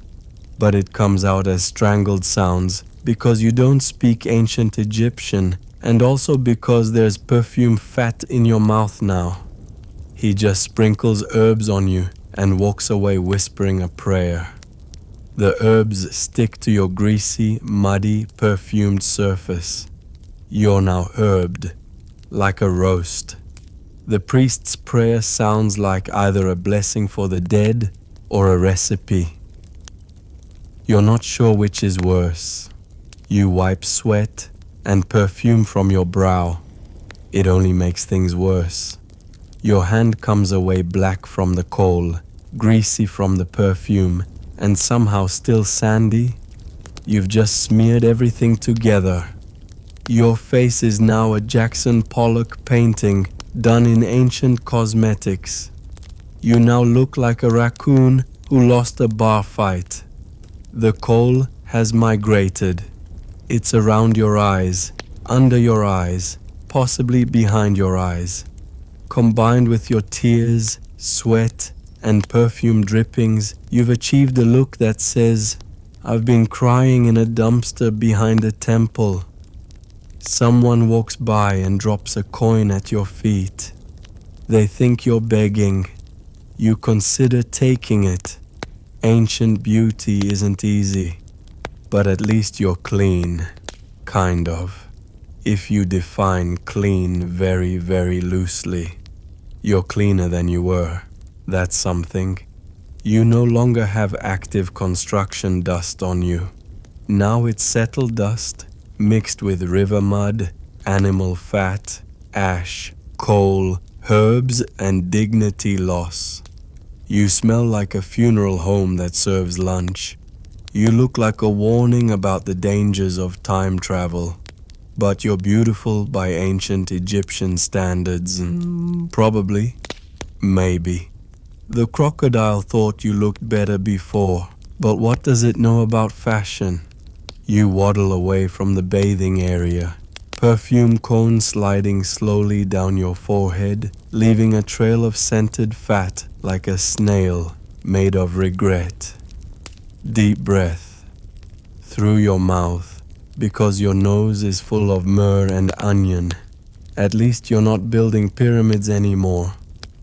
S1: But it comes out as strangled sounds because you don't speak ancient Egyptian, and also because there's perfume fat in your mouth now. He just sprinkles herbs on you and walks away whispering a prayer. The herbs stick to your greasy, muddy, perfumed surface. You're now herbed, like a roast. The priest's prayer sounds like either a blessing for the dead or a recipe. You're not sure which is worse. You wipe sweat and perfume from your brow. It only makes things worse. Your hand comes away black from the coal, greasy from the perfume, and somehow still sandy. You've just smeared everything together. Your face is now a Jackson Pollock painting done in ancient cosmetics. You now look like a raccoon who lost a bar fight. The coal has migrated. It's around your eyes, under your eyes, possibly behind your eyes. Combined with your tears, sweat, and perfume drippings, you've achieved a look that says, I've been crying in a dumpster behind a temple. Someone walks by and drops a coin at your feet. They think you're begging. You consider taking it. Ancient beauty isn't easy, but at least you're clean, kind of. If you define clean very, very loosely, you're cleaner than you were. That's something. You no longer have active construction dust on you. Now it's settled dust, mixed with river mud, animal fat, ash, coal, herbs, and dignity loss. You smell like a funeral home that serves lunch. You look like a warning about the dangers of time travel. But you're beautiful by ancient Egyptian standards. Probably. Maybe. The crocodile thought you looked better before, but what does it know about fashion? You waddle away from the bathing area, perfume cone sliding slowly down your forehead, leaving a trail of scented fat like a snail made of regret. Deep breath through your mouth, because your nose is full of myrrh and onion. At least you're not building pyramids anymore.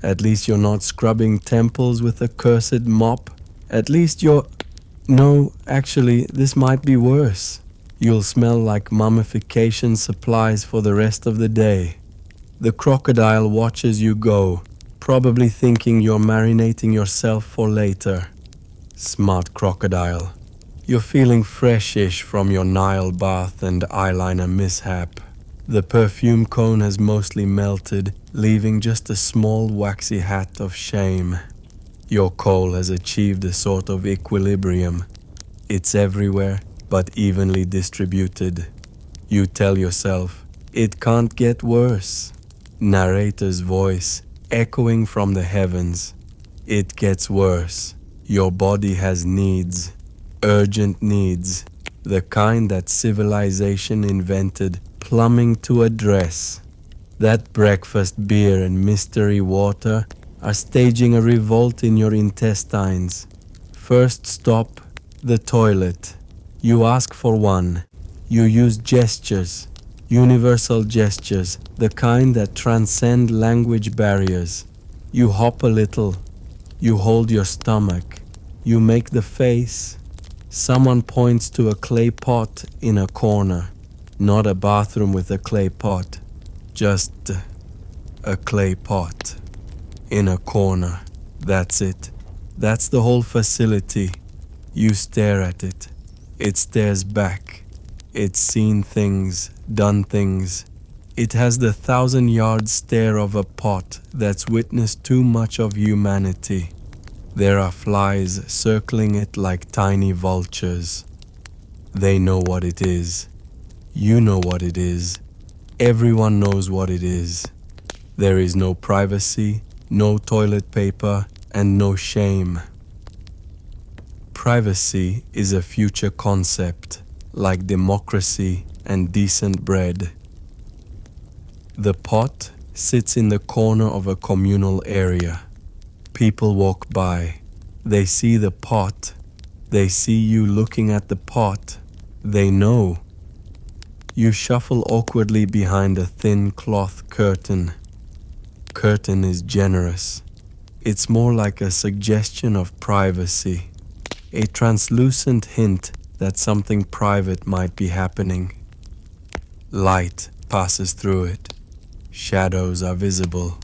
S1: At least you're not scrubbing temples with a cursed mop. At least you're... No, actually, this might be worse. You'll smell like mummification supplies for the rest of the day. The crocodile watches you go, probably thinking you're marinating yourself for later. Smart crocodile. You're feeling freshish from your Nile bath and eyeliner mishap. The perfume cone has mostly melted, leaving just a small waxy hat of shame. Your coal has achieved a sort of equilibrium. It's everywhere, but evenly distributed. You tell yourself, it can't get worse. Narrator's voice, echoing from the heavens. It gets worse. Your body has needs. Urgent needs. The kind that civilization invented, plumbing to address. That breakfast beer and mystery water are staging a revolt in your intestines. First stop, the toilet. You ask for one. You use gestures, universal gestures, the kind that transcend language barriers. You hop a little. You hold your stomach. You make the face. Someone points to a clay pot in a corner. Not a bathroom with a clay pot. Just a clay pot. In a corner. That's it. That's the whole facility. You stare at it. It stares back. It's seen things, done things. It has the 1,000-yard stare of a pot that's witnessed too much of humanity. There are flies circling it like tiny vultures. They know what it is. You know what it is. Everyone knows what it is. There is no privacy, no toilet paper, and no shame. Privacy is a future concept, like democracy and decent bread. The pot sits in the corner of a communal area. People walk by. They see the pot. They see you looking at the pot. They know. You shuffle awkwardly behind a thin cloth curtain. Curtain is generous. It's more like a suggestion of privacy, a translucent hint that something private might be happening. Light passes through it. Shadows are visible.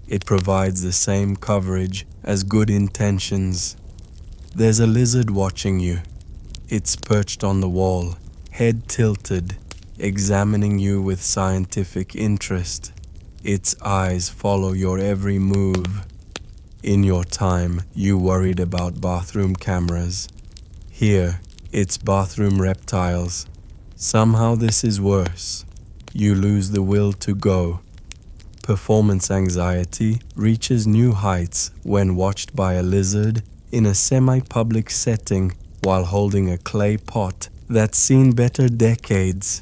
S1: It provides the same coverage as good intentions. There's a lizard watching you. It's perched on the wall, head tilted, examining you with scientific interest. Its eyes follow your every move. In your time, you worried about bathroom cameras. Here, it's bathroom reptiles. Somehow this is worse. You lose the will to go. Performance anxiety reaches new heights when watched by a lizard in a semi-public setting while holding a clay pot that's seen better decades.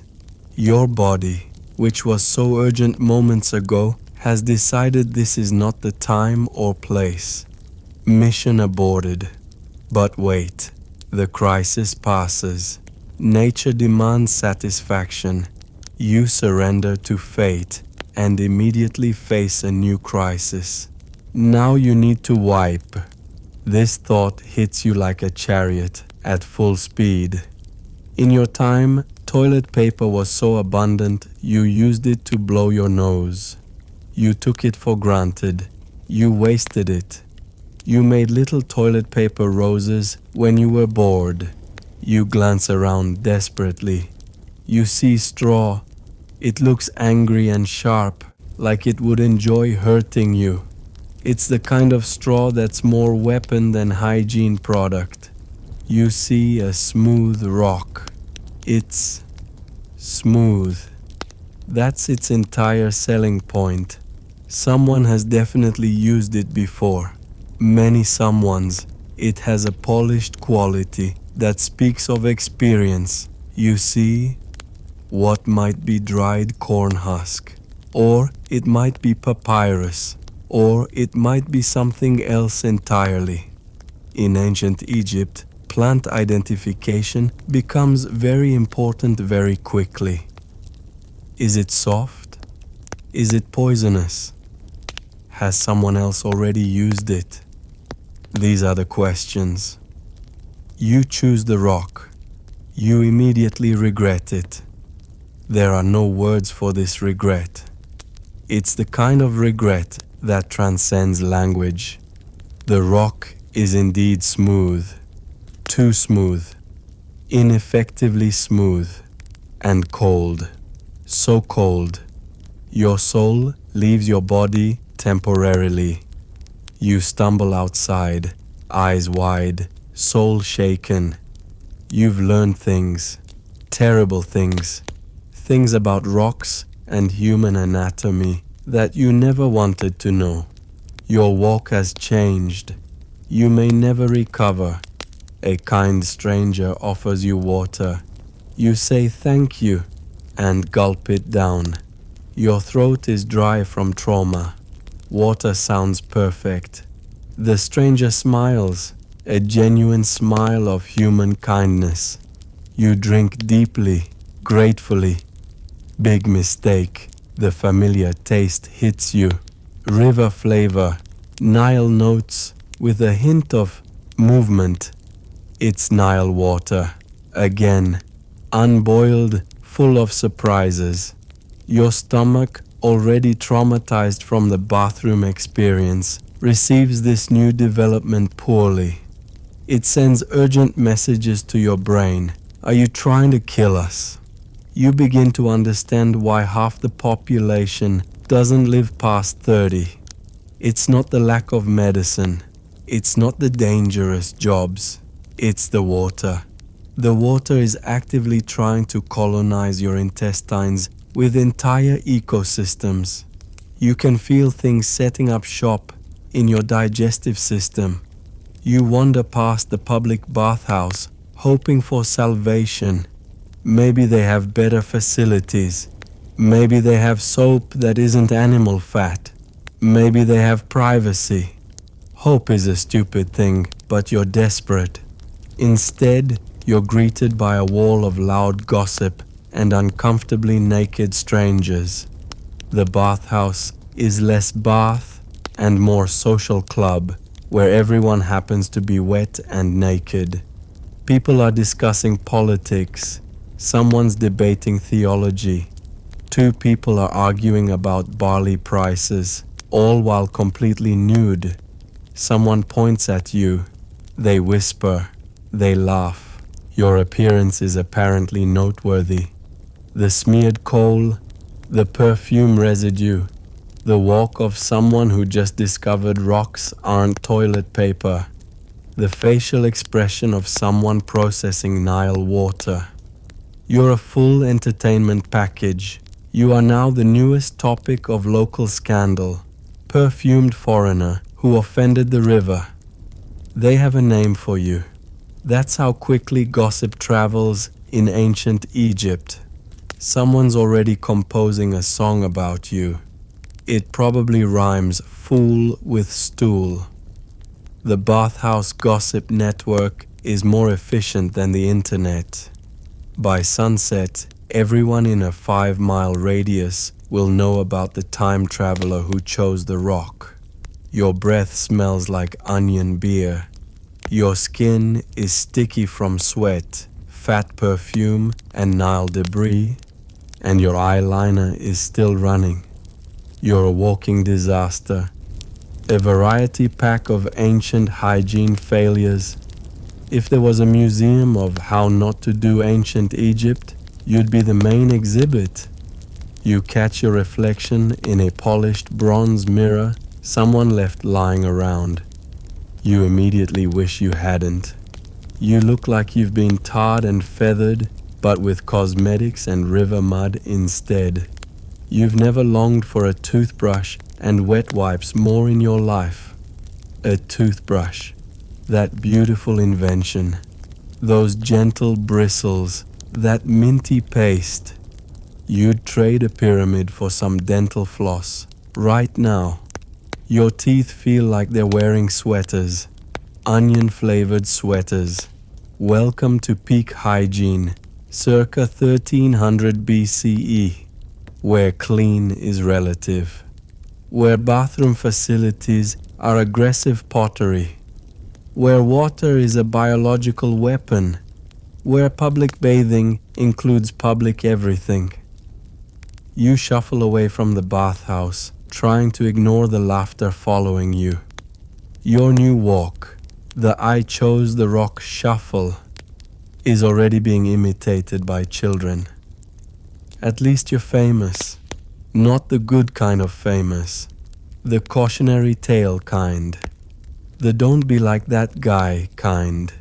S1: Your body, which was so urgent moments ago, has decided this is not the time or place. Mission aborted. But wait, the crisis passes. Nature demands satisfaction. You surrender to fate and immediately face a new crisis. Now you need to wipe. This thought hits you like a chariot at full speed. In your time, toilet paper was so abundant you used it to blow your nose. You took it for granted. You wasted it. You made little toilet paper roses when you were bored. You glance around desperately. You see straw. It looks angry and sharp, like it would enjoy hurting you. It's the kind of straw that's more weapon than hygiene product. You see a smooth rock. It's smooth. That's its entire selling point. Someone has definitely used it before. Many someones. It has a polished quality that speaks of experience. You see, what might be dried corn husk, or it might be papyrus, or it might be something else entirely. In ancient Egypt, plant identification becomes very important very quickly. Is it soft? Is it poisonous? Has someone else already used it? These are the questions. You choose the rock. You immediately regret it. There are no words for this regret. It's the kind of regret that transcends language. The rock is indeed smooth, too smooth, ineffectively smooth, and cold, so cold. Your soul leaves your body temporarily. You stumble outside, eyes wide, soul shaken. You've learned things, terrible things, things about rocks and human anatomy that you never wanted to know. Your walk has changed. You may never recover. A kind stranger offers you water. You say thank you and gulp it down. Your throat is dry from trauma. Water sounds perfect. The stranger smiles, a genuine smile of human kindness. You drink deeply, gratefully. Big mistake. The familiar taste hits you. River flavor, Nile notes with a hint of movement. It's Nile water. Again, unboiled, full of surprises. Your stomach, already traumatized from the bathroom experience, receives this new development poorly. It sends urgent messages to your brain. Are you trying to kill us? You begin to understand why half the population doesn't live past 30. It's not the lack of medicine. It's not the dangerous jobs. It's the water. The water is actively trying to colonize your intestines with entire ecosystems. You can feel things setting up shop in your digestive system. You wander past the public bathhouse, hoping for salvation. Maybe they have better facilities. Maybe they have soap that isn't animal fat. Maybe they have privacy. Hope is a stupid thing, but you're desperate. Instead, you're greeted by a wall of loud gossip and uncomfortably naked strangers. The bathhouse is less bath and more social club, where everyone happens to be wet and naked. People are discussing politics. Someone's debating theology. Two people are arguing about barley prices, all while completely nude. Someone points at you. They whisper. They laugh. Your appearance is apparently noteworthy. The smeared coal, the perfume residue, the walk of someone who just discovered rocks aren't toilet paper. The facial expression of someone processing Nile water. You're a full entertainment package. You are now the newest topic of local scandal. Perfumed foreigner who offended the river. They have a name for you. That's how quickly gossip travels in ancient Egypt. Someone's already composing a song about you. It probably rhymes fool with stool. The bathhouse gossip network is more efficient than the internet. By sunset, everyone in a 5-mile radius will know about the time traveler who chose the rock. Your breath smells like onion beer. Your skin is sticky from sweat, fat perfume, and Nile debris, and your eyeliner is still running. You're a walking disaster, a variety pack of ancient hygiene failures. If there was a museum of how not to do ancient Egypt, you'd be the main exhibit. You catch your reflection in a polished bronze mirror someone left lying around. You immediately wish you hadn't. You look like you've been tarred and feathered, but with cosmetics and river mud instead. You've never longed for a toothbrush and wet wipes more in your life. A toothbrush, that beautiful invention, those gentle bristles, that minty paste. You'd trade a pyramid for some dental floss, right now. Your teeth feel like they're wearing sweaters, onion-flavored sweaters. Welcome to peak hygiene, circa 1300 BCE, where clean is relative, where bathroom facilities are aggressive pottery, where water is a biological weapon, where public bathing includes public everything. You shuffle away from the bathhouse, trying to ignore the laughter following you. Your new walk, the I chose the rock shuffle, is already being imitated by children. At least you're famous. Not the good kind of famous. The cautionary tale kind. The don't be like that guy kind.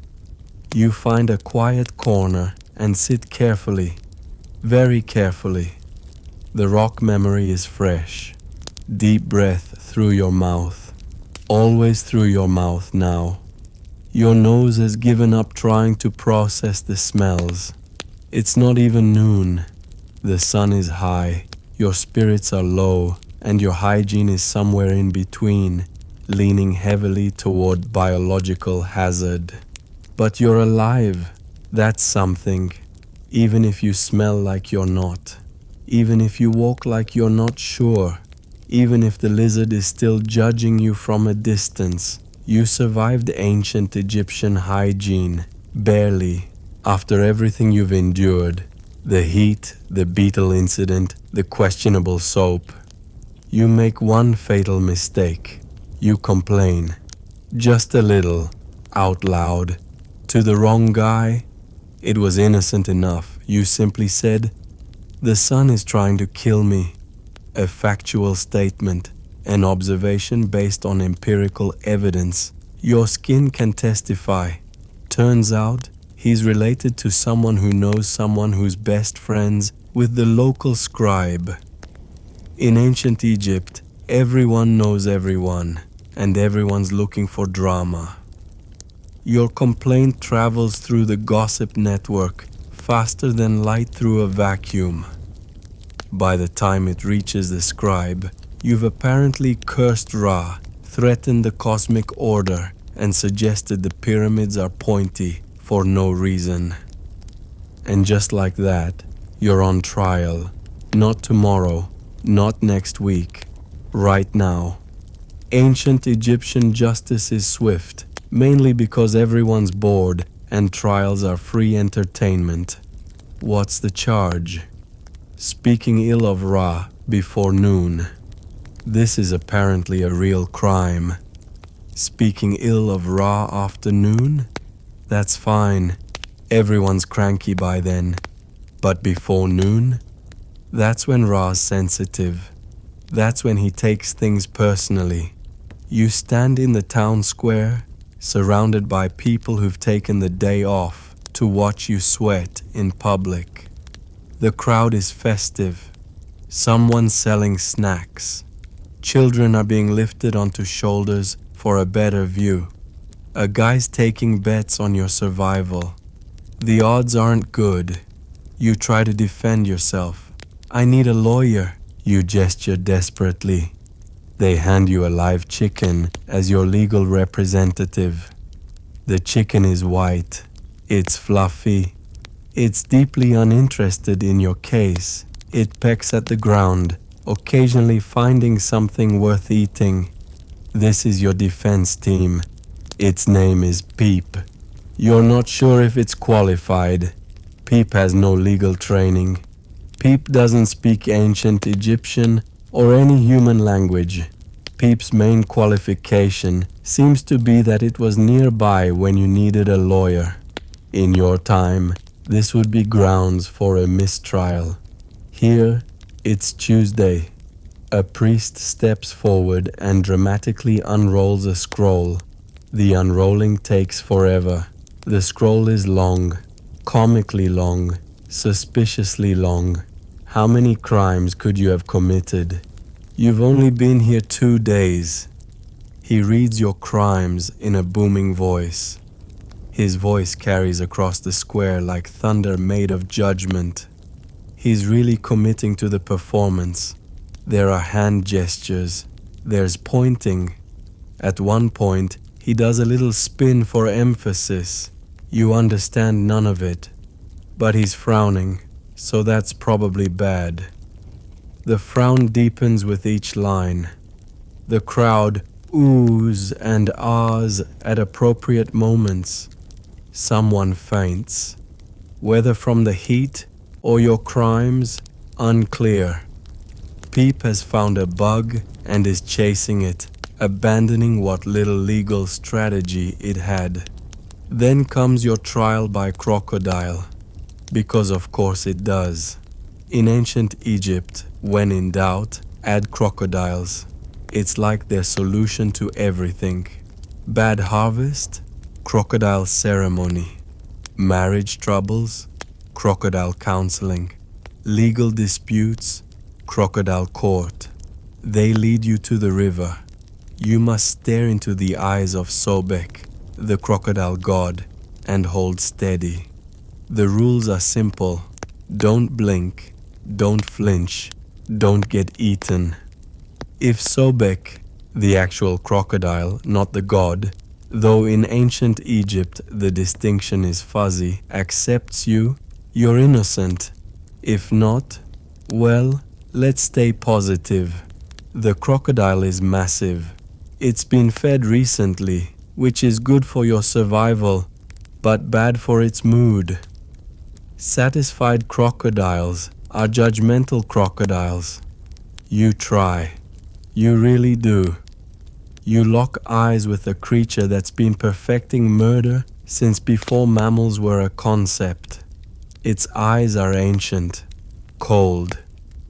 S1: You find a quiet corner and sit carefully, very carefully. The rock memory is fresh. Deep breath through your mouth. Always through your mouth now. Your nose has given up trying to process the smells. It's not even noon. The sun is high, your spirits are low, and your hygiene is somewhere in between, leaning heavily toward biological hazard. But you're alive. That's something. Even if you smell like you're not. Even if you walk like you're not sure. Even if the lizard is still judging you from a distance. You survived ancient Egyptian hygiene. Barely. After everything you've endured. The heat, the beetle incident, the questionable soap. You make one fatal mistake. You complain. Just a little. Out loud. To the wrong guy. It was innocent enough. You simply said, "The sun is trying to kill me." A factual statement. An observation based on empirical evidence. Your skin can testify. Turns out, he's related to someone who knows someone who's best friends with the local scribe. In ancient Egypt, everyone knows everyone, and everyone's looking for drama. Your complaint travels through the gossip network faster than light through a vacuum. By the time it reaches the scribe, you've apparently cursed Ra, threatened the cosmic order, and suggested the pyramids are pointy for no reason. And just like that, you're on trial. Not tomorrow, not next week, right now. Ancient Egyptian justice is swift, mainly because everyone's bored and trials are free entertainment. What's the charge? Speaking ill of Ra before noon. This is apparently a real crime. Speaking ill of Ra after noon? That's fine. Everyone's cranky by then. But before noon? That's when Ra's sensitive. That's when he takes things personally. You stand in the town square, surrounded by people who've taken the day off to watch you sweat in public. The crowd is festive. Someone's selling snacks. Children are being lifted onto shoulders for a better view. A guy's taking bets on your survival. The odds aren't good. You try to defend yourself. "I need a lawyer," you gesture desperately. They hand you a live chicken as your legal representative. The chicken is white. It's fluffy. It's deeply uninterested in your case. It pecks at the ground, occasionally finding something worth eating. This is your defense team. Its name is Peep. You're not sure if it's qualified. Peep has no legal training. Peep doesn't speak ancient Egyptian or any human language. Peep's main qualification seems to be that it was nearby when you needed a lawyer. In your time, this would be grounds for a mistrial. Here, it's Tuesday. A priest steps forward and dramatically unrolls a scroll. The unrolling takes forever. The scroll is long, comically long, suspiciously long. How many crimes could you have committed? You've only been here 2 days. He reads your crimes in a booming voice. His voice carries across the square like thunder made of judgment. He's really committing to the performance. There are hand gestures. There's pointing. At one point, he does a little spin for emphasis. You understand none of it. But he's frowning, so that's probably bad. The frown deepens with each line. The crowd oohs and ahs at appropriate moments. Someone faints. Whether from the heat or your crimes, unclear. Peep has found a bug and is chasing it, abandoning what little legal strategy it had. Then comes your trial by crocodile, because of course it does. In ancient Egypt, when in doubt, add crocodiles. It's like their solution to everything. Bad harvest? Crocodile ceremony. Marriage troubles? Crocodile counseling. Legal disputes? Crocodile court. They lead you to the river. You must stare into the eyes of Sobek, the crocodile god, and hold steady. The rules are simple. Don't blink, don't flinch, don't get eaten. If Sobek, the actual crocodile, not the god, though in ancient Egypt the distinction is fuzzy, accepts you, you're innocent. If not, well, let's stay positive. The crocodile is massive. It's been fed recently, which is good for your survival, but bad for its mood. Satisfied crocodiles are judgmental crocodiles. You try. You really do. You lock eyes with a creature that's been perfecting murder since before mammals were a concept. Its eyes are ancient, cold,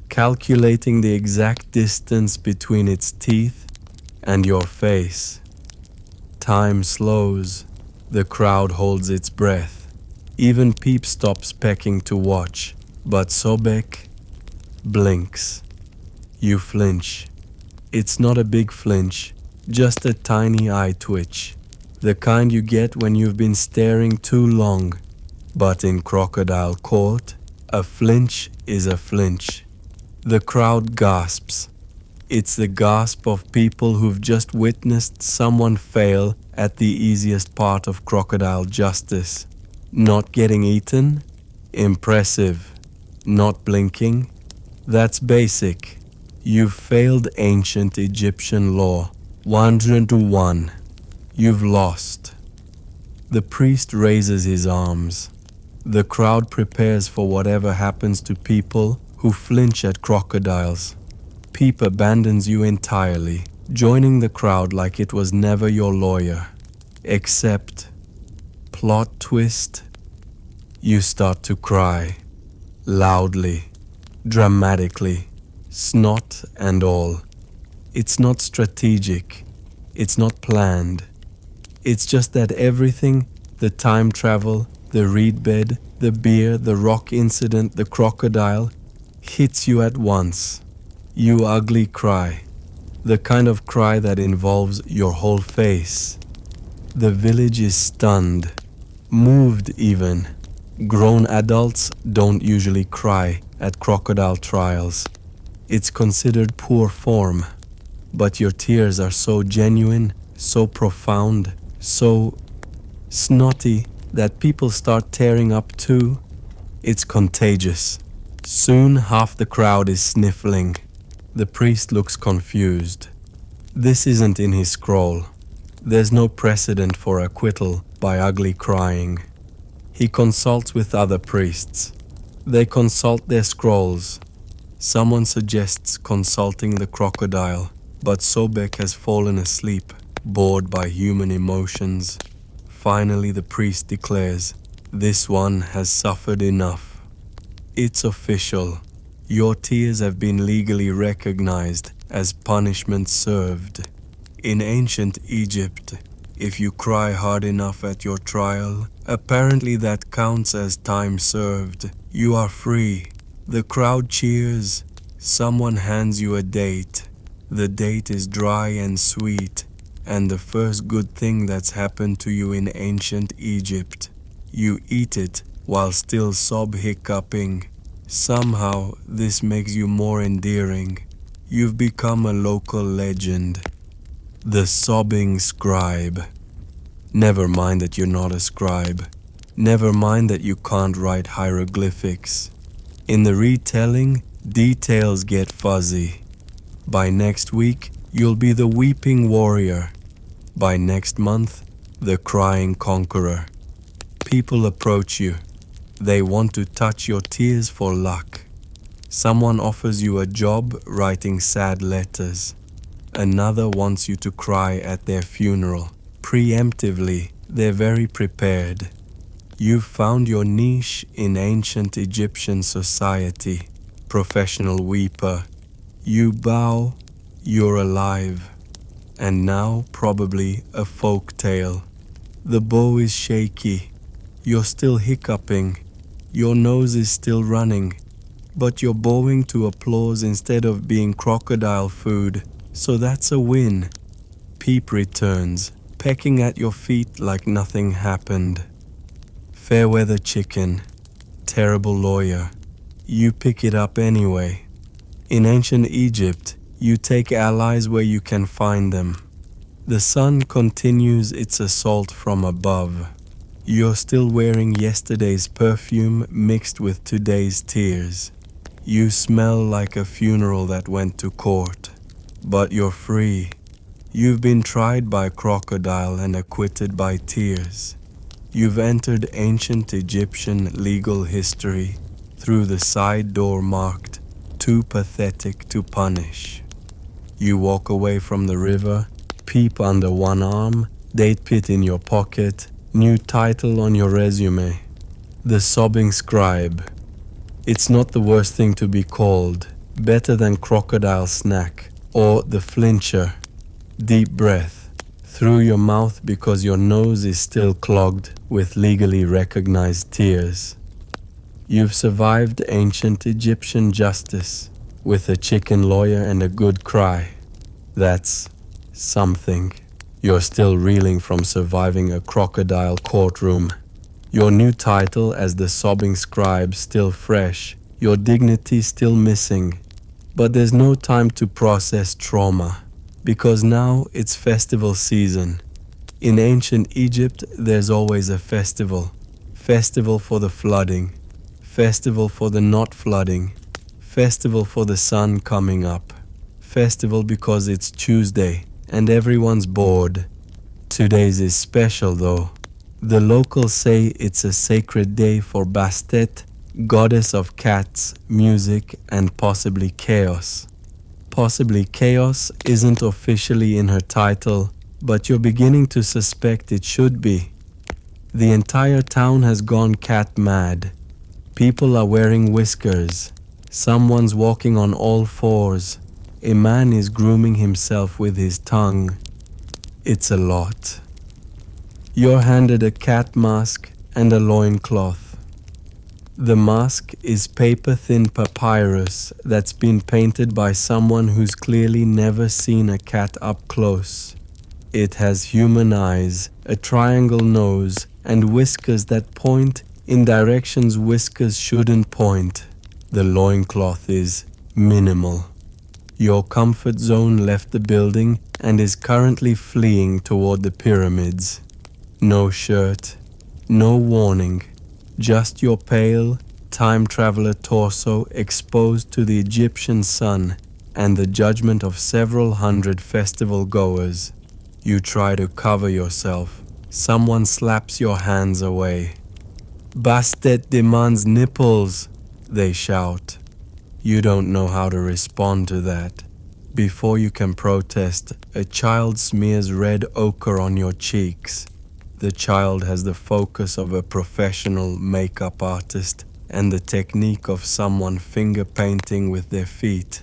S1: calculating the exact distance between its teeth and your face. Time slows. The crowd holds its breath. Even Peep stops pecking to watch, but Sobek blinks. You flinch. It's not a big flinch, just a tiny eye twitch, the kind you get when you've been staring too long. But in crocodile court, a flinch is a flinch. The crowd gasps. It's the gasp of people who've just witnessed someone fail at the easiest part of crocodile justice. Not getting eaten? Impressive. Not blinking? That's basic. You've failed ancient Egyptian law. 101. You've lost. The priest raises his arms. The crowd prepares for whatever happens to people who flinch at crocodiles. Peep abandons you entirely, joining the crowd like it was never your lawyer. Except, plot twist, you start to cry. Loudly, dramatically, snot and all. It's not strategic. It's not planned. It's just that everything, the time travel, the reed bed, the beer, the rock incident, the crocodile, hits you at once. You ugly cry. The kind of cry that involves your whole face. The village is stunned, moved even. Grown adults don't usually cry at crocodile trials. It's considered poor form. But your tears are so genuine, so profound, so snotty that people start tearing up too. It's contagious. Soon half the crowd is sniffling. The priest looks confused. This isn't in his scroll. There's no precedent for acquittal by ugly crying. He consults with other priests. They consult their scrolls. Someone suggests consulting the crocodile, but Sobek has fallen asleep, bored by human emotions. Finally, the priest declares, "This one has suffered enough." It's official. Your tears have been legally recognized as punishment served. In ancient Egypt, if you cry hard enough at your trial, apparently that counts as time served. You are free. The crowd cheers. Someone hands you a date. The date is dry and sweet, and the first good thing that's happened to you in ancient Egypt. You eat it while still hiccuping. Somehow, this makes you more endearing. You've become a local legend. The sobbing scribe. Never mind that you're not a scribe. Never mind that you can't write hieroglyphics. In the retelling, details get fuzzy. By next week, you'll be the weeping warrior. By next month, the crying conqueror. People approach you. They want to touch your tears for luck. Someone offers you a job writing sad letters. Another wants you to cry at their funeral. Preemptively, they're very prepared. You've found your niche in ancient Egyptian society. Professional weeper. You bow, you're alive. And now probably a folk tale. The bow is shaky. You're still hiccuping. Your nose is still running. But you're bowing to applause instead of being crocodile food. So that's a win. Peep returns, pecking at your feet like nothing happened. Fairweather chicken. Terrible lawyer. You pick it up anyway. In ancient Egypt, you take allies where you can find them. The sun continues its assault from above. You're still wearing yesterday's perfume mixed with today's tears. You smell like a funeral that went to court. But you're free. You've been tried by crocodile and acquitted by tears. You've entered ancient Egyptian legal history through the side door marked "Too pathetic to punish." You walk away from the river, peep under one arm, date pit in your pocket, new title on your resume. The sobbing scribe. It's not the worst thing to be called, better than crocodile snack or the flincher. Deep breath through your mouth because your nose is still clogged with legally recognized tears. You've survived ancient Egyptian justice with a chicken lawyer and a good cry. That's something. You're still reeling from surviving a crocodile courtroom. Your new title as the sobbing scribe still fresh, your dignity still missing. But there's no time to process trauma, because now it's festival season. In ancient Egypt, there's always a festival. Festival for the flooding. Festival for the not flooding. Festival for the sun coming up. Festival because it's Tuesday and everyone's bored. Today's is special though. The locals say it's a sacred day for Bastet, goddess of cats, music, and possibly chaos. Possibly chaos isn't officially in her title, but you're beginning to suspect it should be. The entire town has gone cat mad. People are wearing whiskers. Someone's walking on all fours. A man is grooming himself with his tongue. It's a lot. You're handed a cat mask and a loincloth. The mask is paper-thin papyrus that's been painted by someone who's clearly never seen a cat up close. It has human eyes, a triangle nose, and whiskers that point in directions whiskers shouldn't point. The loincloth is minimal. Your comfort zone left the building and is currently fleeing toward the pyramids. No shirt, no warning, just your pale, time traveler torso exposed to the Egyptian sun and the judgment of several hundred festival goers. You try to cover yourself. Someone slaps your hands away. Bastet demands nipples, they shout. You don't know how to respond to that. Before you can protest, a child smears red ochre on your cheeks. The child has the focus of a professional makeup artist and the technique of someone finger painting with their feet.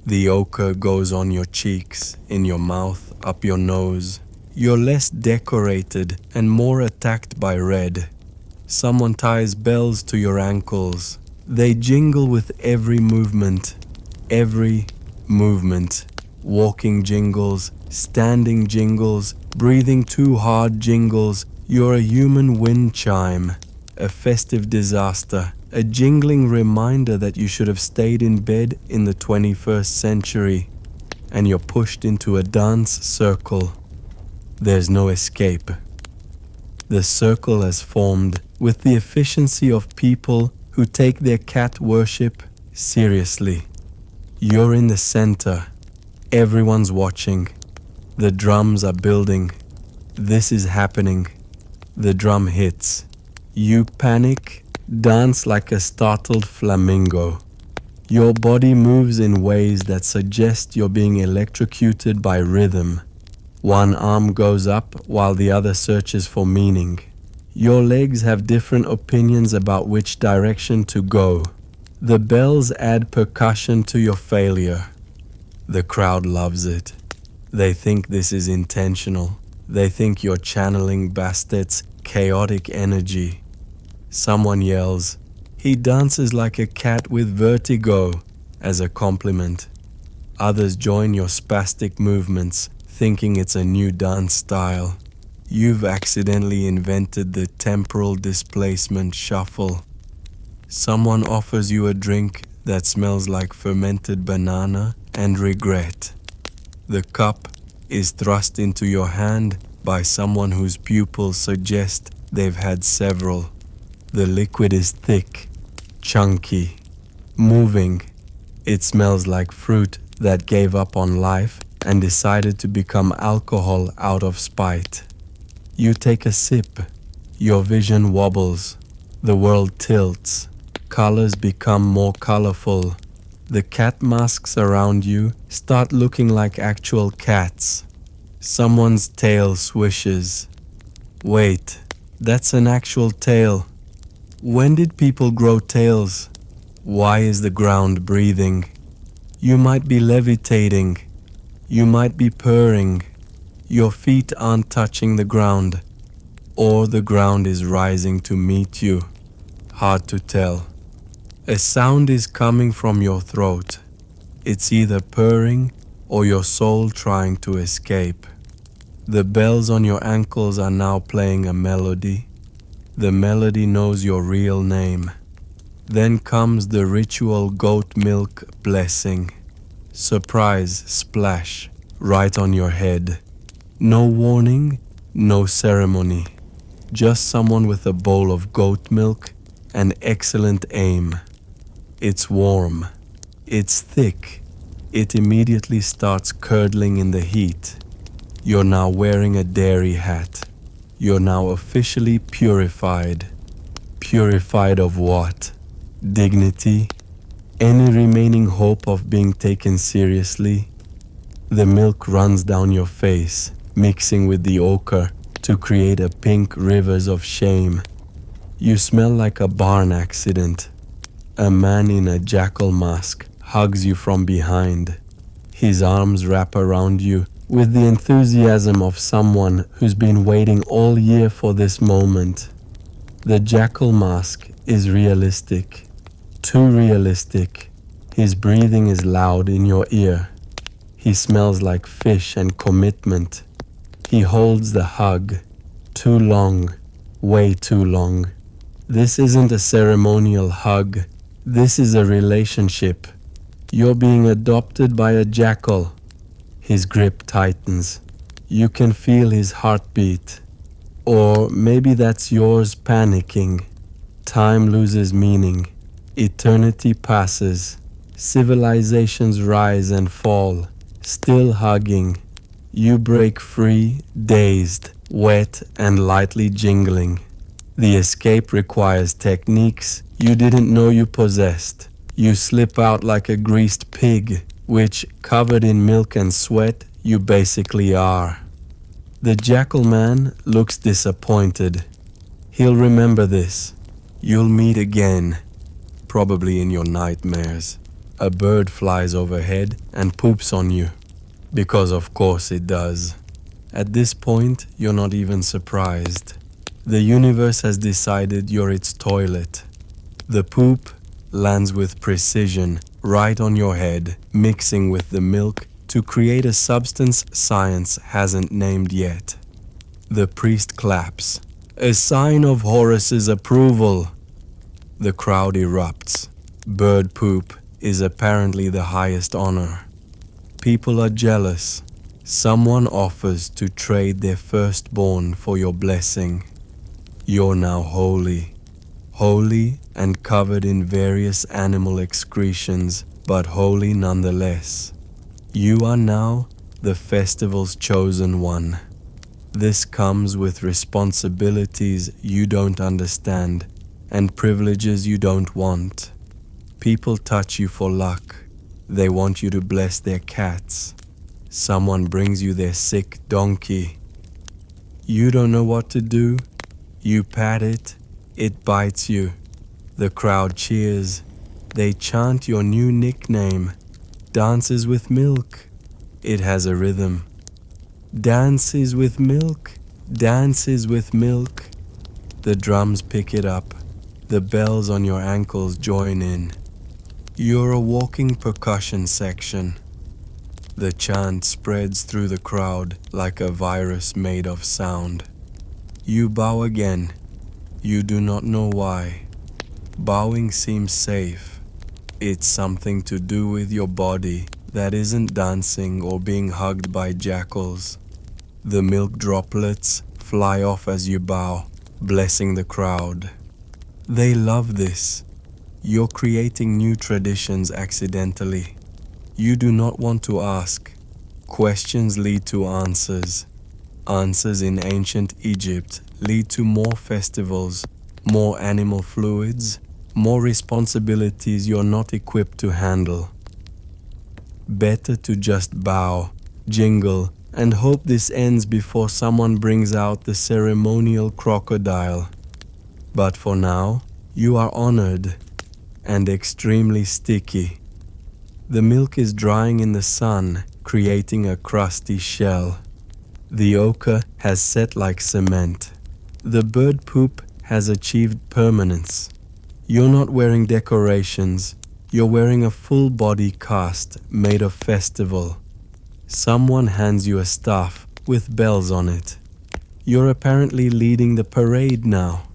S1: The ochre goes on your cheeks, in your mouth, up your nose. You're less decorated and more attacked by red. Someone ties bells to your ankles. They jingle with every movement. Every movement. Walking jingles, standing jingles, breathing too hard jingles. You're a human wind chime, a festive disaster, a jingling reminder that you should have stayed in bed in the 21st century, and you're pushed into a dance circle. There's no escape. The circle has formed with the efficiency of people who take their cat worship seriously. You're in the center. Everyone's watching. The drums are building. This is happening. The drum hits. You panic, dance like a startled flamingo. Your body moves in ways that suggest you're being electrocuted by rhythm. One arm goes up while the other searches for meaning. Your legs have different opinions about which direction to go. The bells add percussion to your failure. The crowd loves it. They think this is intentional. They think you're channeling Bastet's chaotic energy. Someone yells, "He dances like a cat with vertigo," as a compliment. Others join your spastic movements, thinking it's a new dance style. You've accidentally invented the temporal displacement shuffle. Someone offers you a drink that smells like fermented banana and regret. The cup is thrust into your hand by someone whose pupils suggest they've had several. The liquid is thick, chunky, moving. It smells like fruit that gave up on life and decided to become alcohol out of spite. You take a sip. Your vision wobbles. The world tilts. Colors become more colorful. The cat masks around you start looking like actual cats. Someone's tail swishes. Wait, that's an actual tail. When did people grow tails? Why is the ground breathing? You might be levitating. You might be purring. Your feet aren't touching the ground. Or the ground is rising to meet you. Hard to tell. A sound is coming from your throat. It's either purring or your soul trying to escape. The bells on your ankles are now playing a melody. The melody knows your real name. Then comes the ritual goat milk blessing. Surprise splash right on your head. No warning, no ceremony. Just someone with a bowl of goat milk and excellent aim. It's warm. It's thick. It immediately starts curdling in the heat. You're now wearing a dairy hat. You're now officially purified. Purified of what? Dignity? Any remaining hope of being taken seriously? The milk runs down your face, mixing with the ochre to create a pink rivers of shame. You smell like a barn accident. A man in a jackal mask hugs you from behind. His arms wrap around you with the enthusiasm of someone who's been waiting all year for this moment. The jackal mask is realistic. Too realistic. His breathing is loud in your ear. He smells like fish and commitment. He holds the hug. Too long. Way too long. This isn't a ceremonial hug. This is a relationship. You're being adopted by a jackal. His grip tightens. You can feel his heartbeat. Or maybe that's yours panicking. Time loses meaning. Eternity passes. Civilizations rise and fall. Still hugging. You break free, dazed, wet, and lightly jingling. The escape requires techniques you didn't know you possessed. You slip out like a greased pig, which, covered in milk and sweat, you basically are. The jackal man looks disappointed. He'll remember this. You'll meet again, probably in your nightmares. A bird flies overhead and poops on you. Because of course it does. At this point, you're not even surprised. The universe has decided you're its toilet. The poop lands with precision right on your head, mixing with the milk to create a substance science hasn't named yet. The priest claps, a sign of Horus's approval. The crowd erupts. Bird poop is apparently the highest honor. People are jealous. Someone offers to trade their firstborn for your blessing. You're now holy. Holy and covered in various animal excretions, but holy nonetheless. You are now the festival's chosen one. This comes with responsibilities you don't understand and privileges you don't want. People touch you for luck. They want you to bless their cats. Someone brings you their sick donkey. You don't know what to do. You pat it. It bites you. The crowd cheers. They chant your new nickname. Dances with milk. It has a rhythm. Dances with milk. Dances with milk. The drums pick it up. The bells on your ankles join in. You're a walking percussion section. The chant spreads through the crowd like a virus made of sound. You bow again. You do not know why. Bowing seems safe. It's something to do with your body that isn't dancing or being hugged by jackals. The milk droplets fly off as you bow, blessing the crowd. They love this. You're creating new traditions accidentally. You do not want to ask. Questions lead to answers. Answers in ancient Egypt lead to more festivals, more animal fluids, more responsibilities you're not equipped to handle. Better to just bow, jingle, and hope this ends before someone brings out the ceremonial crocodile. But for now, you are honored and extremely sticky. The milk is drying in the sun, creating a crusty shell. The ochre has set like cement. The bird poop has achieved permanence. You're not wearing decorations. You're wearing a full body cast made of festival. Someone hands you a staff with bells on it. You're apparently leading the parade now.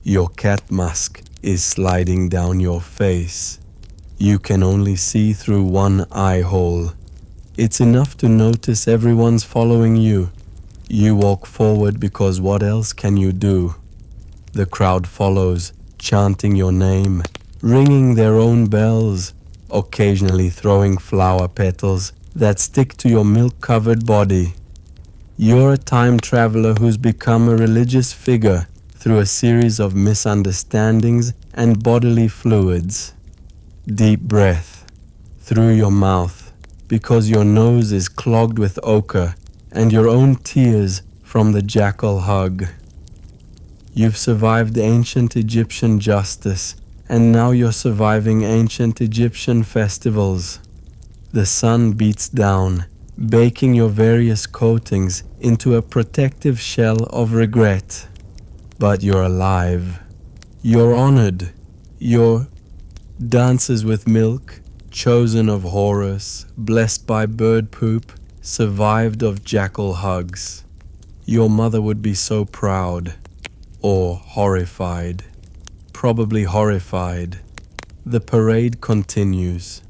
S1: Your cat mask is sliding down your face. You can only see through one eye hole. It's enough to notice everyone's following you. You walk forward because what else can you do? The crowd follows, chanting your name, ringing their own bells, occasionally throwing flower petals that stick to your milk-covered body. You're a time traveler who's become a religious figure through a series of misunderstandings and bodily fluids. Deep breath through your mouth because your nose is clogged with ochre and your own tears from the jackal hug. You've survived ancient Egyptian justice, and now you're surviving ancient Egyptian festivals. The sun beats down, baking your various coatings into a protective shell of regret. But you're alive. You're honored. You're dances with milk, chosen of Horus, blessed by bird poop, survived of jackal hugs. Your mother would be so proud. Or horrified. Probably horrified. The parade continues.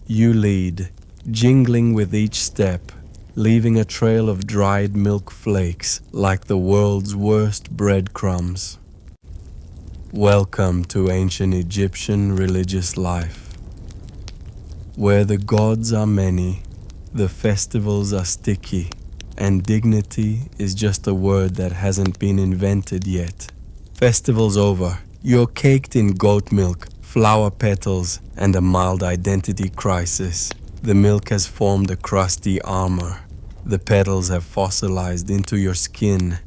S1: You lead, jingling with each step, leaving a trail of dried milk flakes like the world's worst breadcrumbs. Welcome to ancient Egyptian religious life. Where the gods are many, the festivals are sticky, and dignity is just a word that hasn't been invented yet. Festival's over. You're caked in goat milk, flower petals, and a mild identity crisis. The milk has formed a crusty armor. The petals have fossilized into your skin.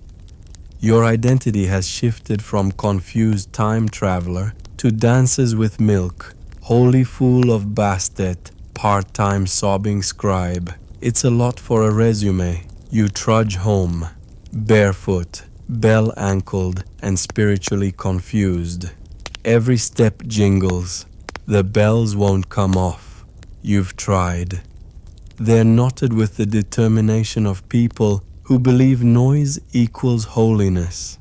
S1: Your identity has shifted from confused time traveler to dances with milk, holy fool of Bastet, part-time sobbing scribe. It's a lot for a resume. You trudge home, barefoot, bell-ankled, and spiritually confused. Every step jingles. The bells won't come off. You've tried. They're knotted with the determination of people who believe noise equals holiness.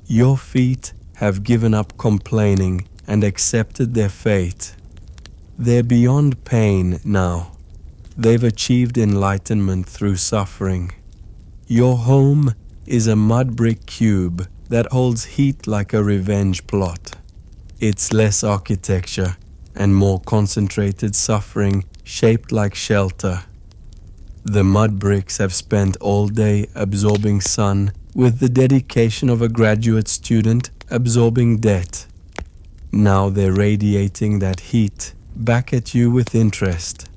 S1: Your feet have given up complaining and accepted their fate. They're beyond pain now. They've achieved enlightenment through suffering. Your home is a mud brick cube that holds heat like a revenge plot. It's less architecture and more concentrated suffering shaped like shelter. The mud bricks have spent all day absorbing sun with the dedication of a graduate student absorbing debt. Now they're radiating that heat back at you with interest.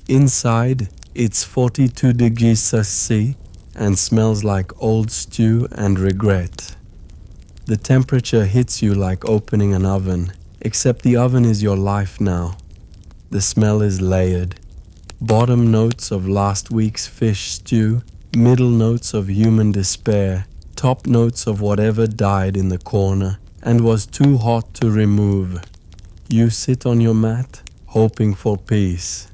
S1: Inside, it's 42 degrees Celsius and smells like old stew and regret. The temperature hits you like opening an oven, except the oven is your life now. The smell is layered. Bottom notes of last week's fish stew, middle notes of human despair, top notes of whatever died in the corner and was too hot to remove. You sit on your mat, hoping for peace.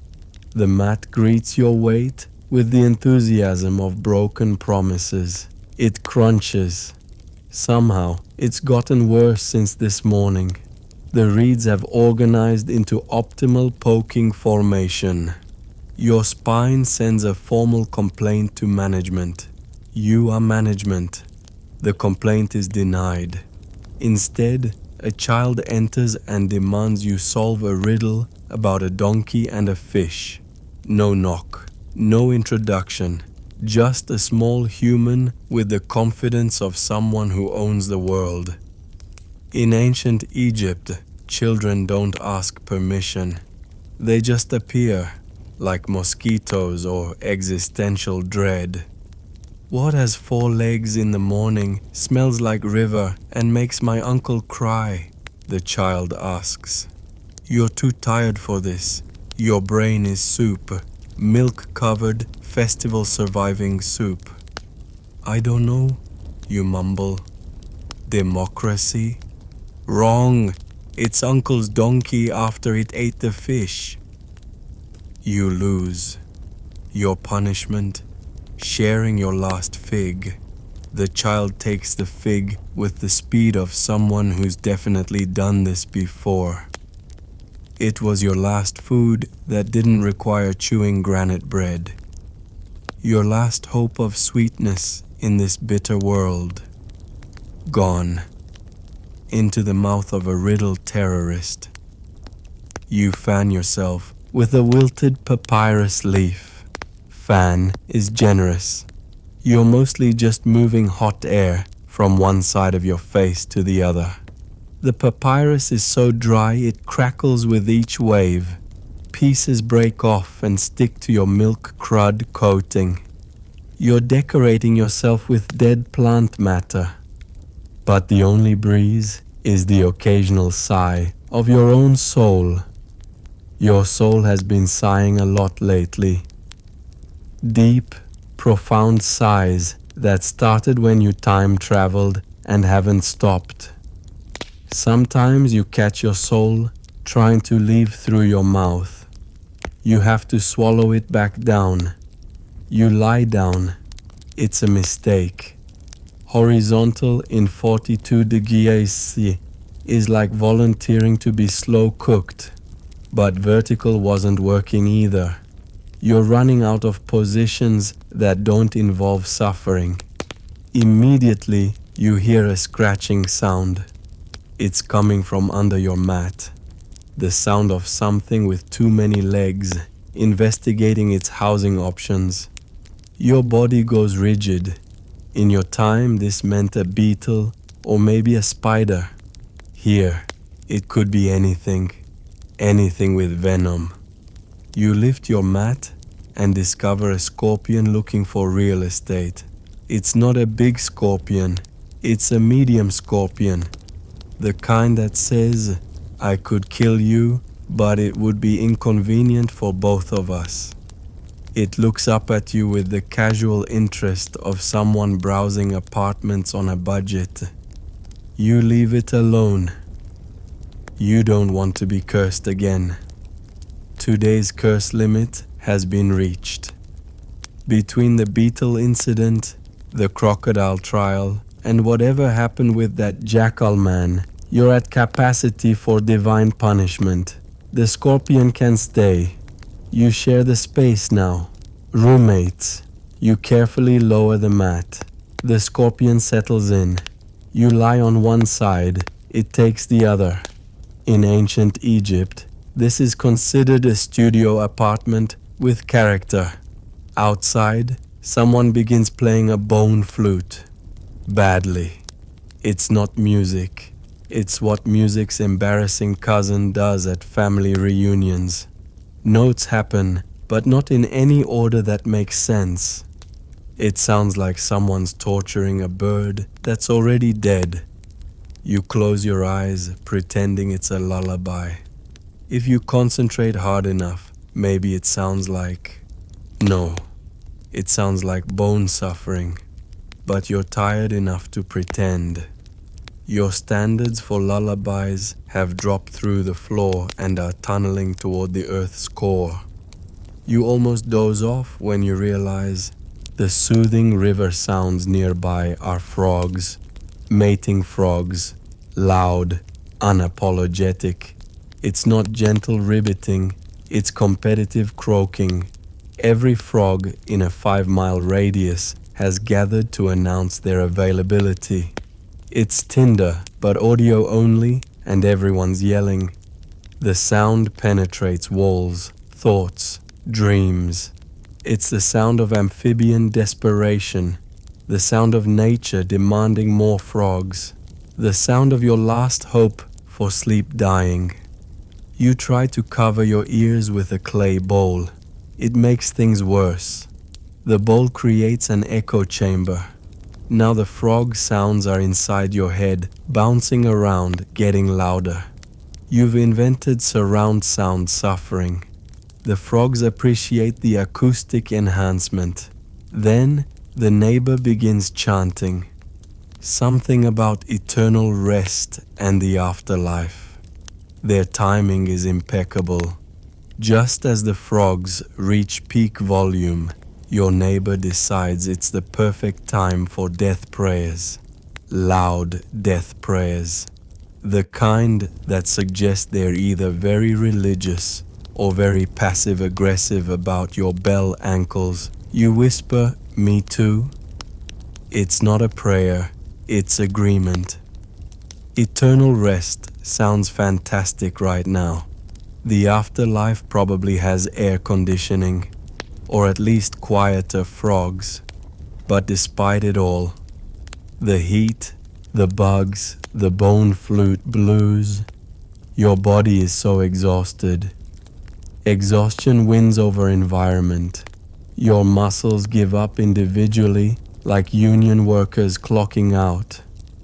S1: The mat greets your weight with the enthusiasm of broken promises. It crunches. Somehow, it's gotten worse since this morning. The reeds have organized into optimal poking formation. Your spine sends a formal complaint to management. You are management. The complaint is denied. Instead, a child enters and demands you solve a riddle about a donkey and a fish. No knock, no introduction, just a small human with the confidence of someone who owns the world. In ancient Egypt, children don't ask permission. They just appear, like mosquitoes or existential dread. What has 4 legs in the morning, smells like river, and makes my uncle cry? The child asks. You're too tired for this. Your brain is soup, milk-covered, festival-surviving soup. I don't know, you mumble. Democracy? Wrong. It's uncle's donkey after it ate the fish. You lose. Your punishment? Sharing your last fig. The child takes the fig with the speed of someone who's definitely done this before. It was your last food that didn't require chewing granite bread. Your last hope of sweetness in this bitter world. Gone. Into the mouth of a riddle terrorist. You fan yourself with a wilted papyrus leaf. Fan is generous. You're mostly just moving hot air from one side of your face to the other. The papyrus is so dry it crackles with each wave. Pieces break off and stick to your milk crud coating. You're decorating yourself with dead plant matter. But the only breeze is the occasional sigh of your own soul. Your soul has been sighing a lot lately. Deep, profound sighs that started when you time traveled and haven't stopped. Sometimes you catch your soul trying to leave through your mouth. You have to swallow it back down. You lie down. It's a mistake. Horizontal in 42 degrees C is like volunteering to be slow cooked, but vertical wasn't working either. You're running out of positions that don't involve suffering. Immediately, you hear a scratching sound. It's coming from under your mat. The sound of something with too many legs, investigating its housing options. Your body goes rigid. In your time, this meant a beetle or maybe a spider. Here, it could be anything. Anything with venom. You lift your mat and discover a scorpion looking for real estate. It's not a big scorpion, it's a medium scorpion. The kind that says, I could kill you, but it would be inconvenient for both of us. It looks up at you with the casual interest of someone browsing apartments on a budget. You leave it alone. You don't want to be cursed again. Today's curse limit has been reached. Between the beetle incident, the crocodile trial, and whatever happened with that jackal man, you're at capacity for divine punishment. The scorpion can stay. You share the space now. Roommates. You carefully lower the mat. The scorpion settles in. You lie on one side. It takes the other. In ancient Egypt, this is considered a studio apartment with character. Outside, someone begins playing a bone flute. Badly. It's not music. It's what music's embarrassing cousin does at family reunions. Notes happen, but not in any order that makes sense. It sounds like someone's torturing a bird that's already dead. You close your eyes, pretending it's a lullaby. If you concentrate hard enough, maybe it sounds like... No, it sounds like bone suffering. But you're tired enough to pretend. Your standards for lullabies have dropped through the floor and are tunneling toward the earth's core. You almost doze off when you realize the soothing river sounds nearby are frogs, mating frogs, loud, unapologetic. It's not gentle ribbiting, it's competitive croaking. Every frog in a 5-mile radius has gathered to announce their availability. It's Tinder, but audio only, and everyone's yelling. The sound penetrates walls, thoughts, dreams. It's the sound of amphibian desperation, the sound of nature demanding more frogs, the sound of your last hope for sleep dying. You try to cover your ears with a clay bowl. It makes things worse. The bowl creates an echo chamber. Now the frog sounds are inside your head, bouncing around, getting louder. You've invented surround sound suffering. The frogs appreciate the acoustic enhancement. Then the neighbor begins chanting. Something about eternal rest and the afterlife. Their timing is impeccable. Just as the frogs reach peak volume, your neighbor decides it's the perfect time for death prayers. Loud death prayers. The kind that suggest they're either very religious or very passive-aggressive about your bell ankles. You whisper, "Me too." It's not a prayer, it's agreement. Eternal rest sounds fantastic right now. The afterlife probably has air conditioning, or at least quieter frogs. But despite it all, the heat, the bugs, the bone flute blues, your body is so exhausted. Exhaustion wins over environment. Your muscles give up individually, like union workers clocking out.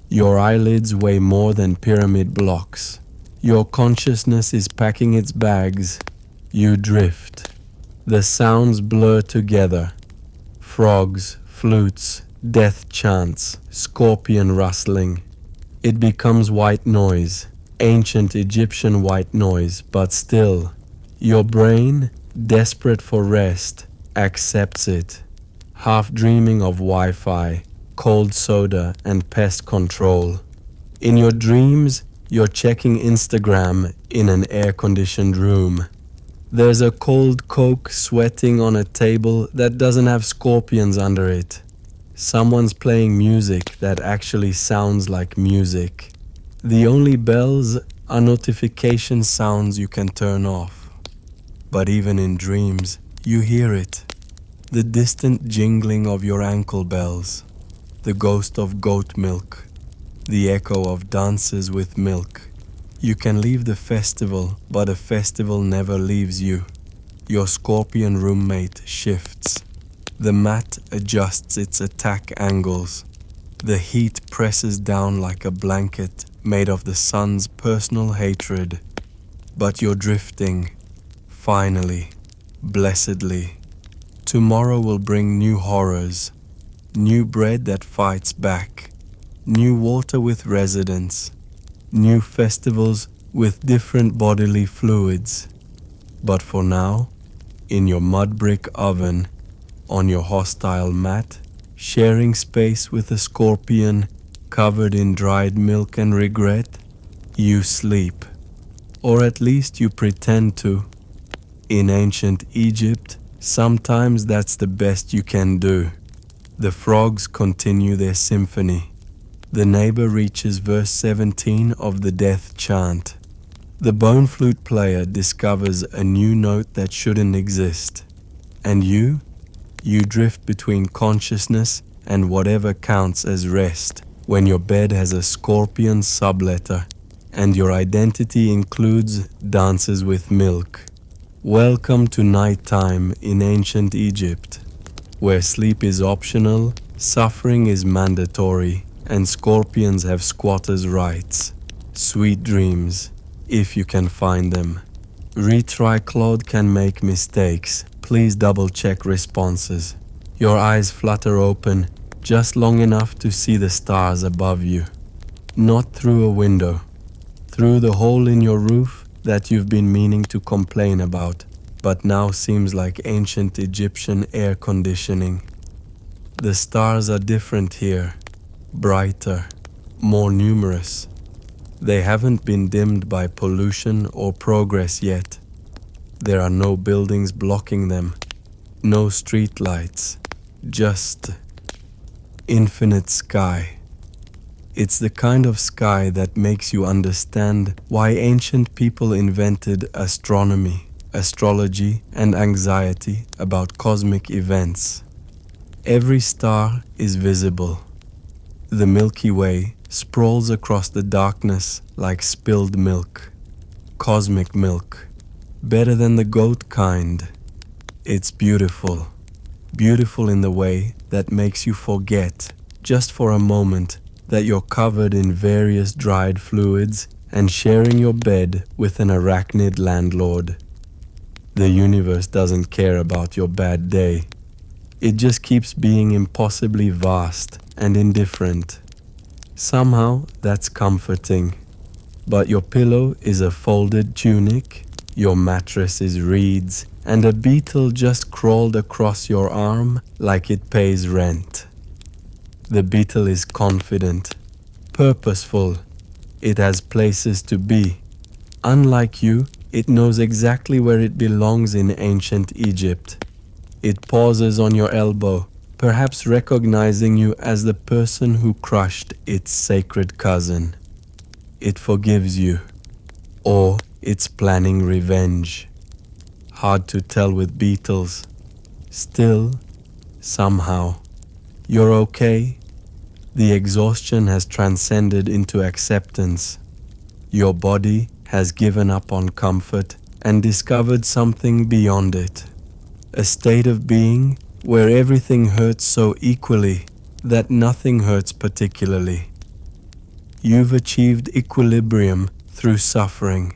S1: Your eyelids weigh more than pyramid blocks. Your consciousness is packing its bags. You drift. The sounds blur together. Frogs, flutes, death chants, scorpion rustling. It becomes white noise, ancient Egyptian white noise, but still, your brain, desperate for rest, accepts it, half dreaming of Wi-Fi, cold soda, and pest control. In your dreams, you're checking Instagram in an air-conditioned room. There's a cold Coke sweating on a table that doesn't have scorpions under it. Someone's playing music that actually sounds like music. The only bells are notification sounds you can turn off. But even in dreams, you hear it. The distant jingling of your ankle bells. The ghost of goat milk. The echo of dances with milk. You can leave the festival, but a festival never leaves you. Your scorpion roommate shifts. The mat adjusts its attack angles. The heat presses down like a blanket made of the sun's personal hatred. But you're drifting. Finally. Blessedly. Tomorrow will bring new horrors. New bread that fights back. New water with residents. New festivals with different bodily fluids. But for now, in your mud brick oven, on your hostile mat, sharing space with a scorpion covered in dried milk and regret, you sleep. Or at least you pretend to. In ancient Egypt, sometimes that's the best you can do. The frogs continue their symphony. The neighbor reaches verse 17 of the death chant. The bone flute player discovers a new note that shouldn't exist. And you drift between consciousness and whatever counts as rest when your bed has a scorpion subletter and your identity includes dances with milk. Welcome to nighttime in ancient Egypt, where sleep is optional, suffering is mandatory, and scorpions have squatters' rights. Sweet dreams, if you can find them. Retry Claude can make mistakes. Please double-check responses. Your eyes flutter open just long enough to see the stars above you. Not through a window, through the hole in your roof that you've been meaning to complain about, but now seems like ancient Egyptian air conditioning. The stars are different here, brighter, more numerous. They haven't been dimmed by pollution or progress yet. There are no buildings blocking them, no street lights, just infinite sky. It's the kind of sky that makes you understand why ancient people invented astronomy, astrology, and anxiety about cosmic events. Every star is visible. The Milky Way sprawls across the darkness like spilled milk. Cosmic milk. Better than the goat kind. It's beautiful. Beautiful in the way that makes you forget, just for a moment, that you're covered in various dried fluids and sharing your bed with an arachnid landlord. The universe doesn't care about your bad day. It just keeps being impossibly vast and indifferent. Somehow that's comforting. But your pillow is a folded tunic, your mattress is reeds, and a beetle just crawled across your arm like it pays rent. The beetle is confident, purposeful. It has places to be. Unlike you, it knows exactly where it belongs in ancient Egypt. It pauses on your elbow, perhaps recognizing you as the person who crushed its sacred cousin. It forgives you, or it's planning revenge. Hard to tell with beetles. Still, somehow, you're okay. The exhaustion has transcended into acceptance. Your body has given up on comfort and discovered something beyond it. A state of being where everything hurts so equally that nothing hurts particularly. You've achieved equilibrium through suffering.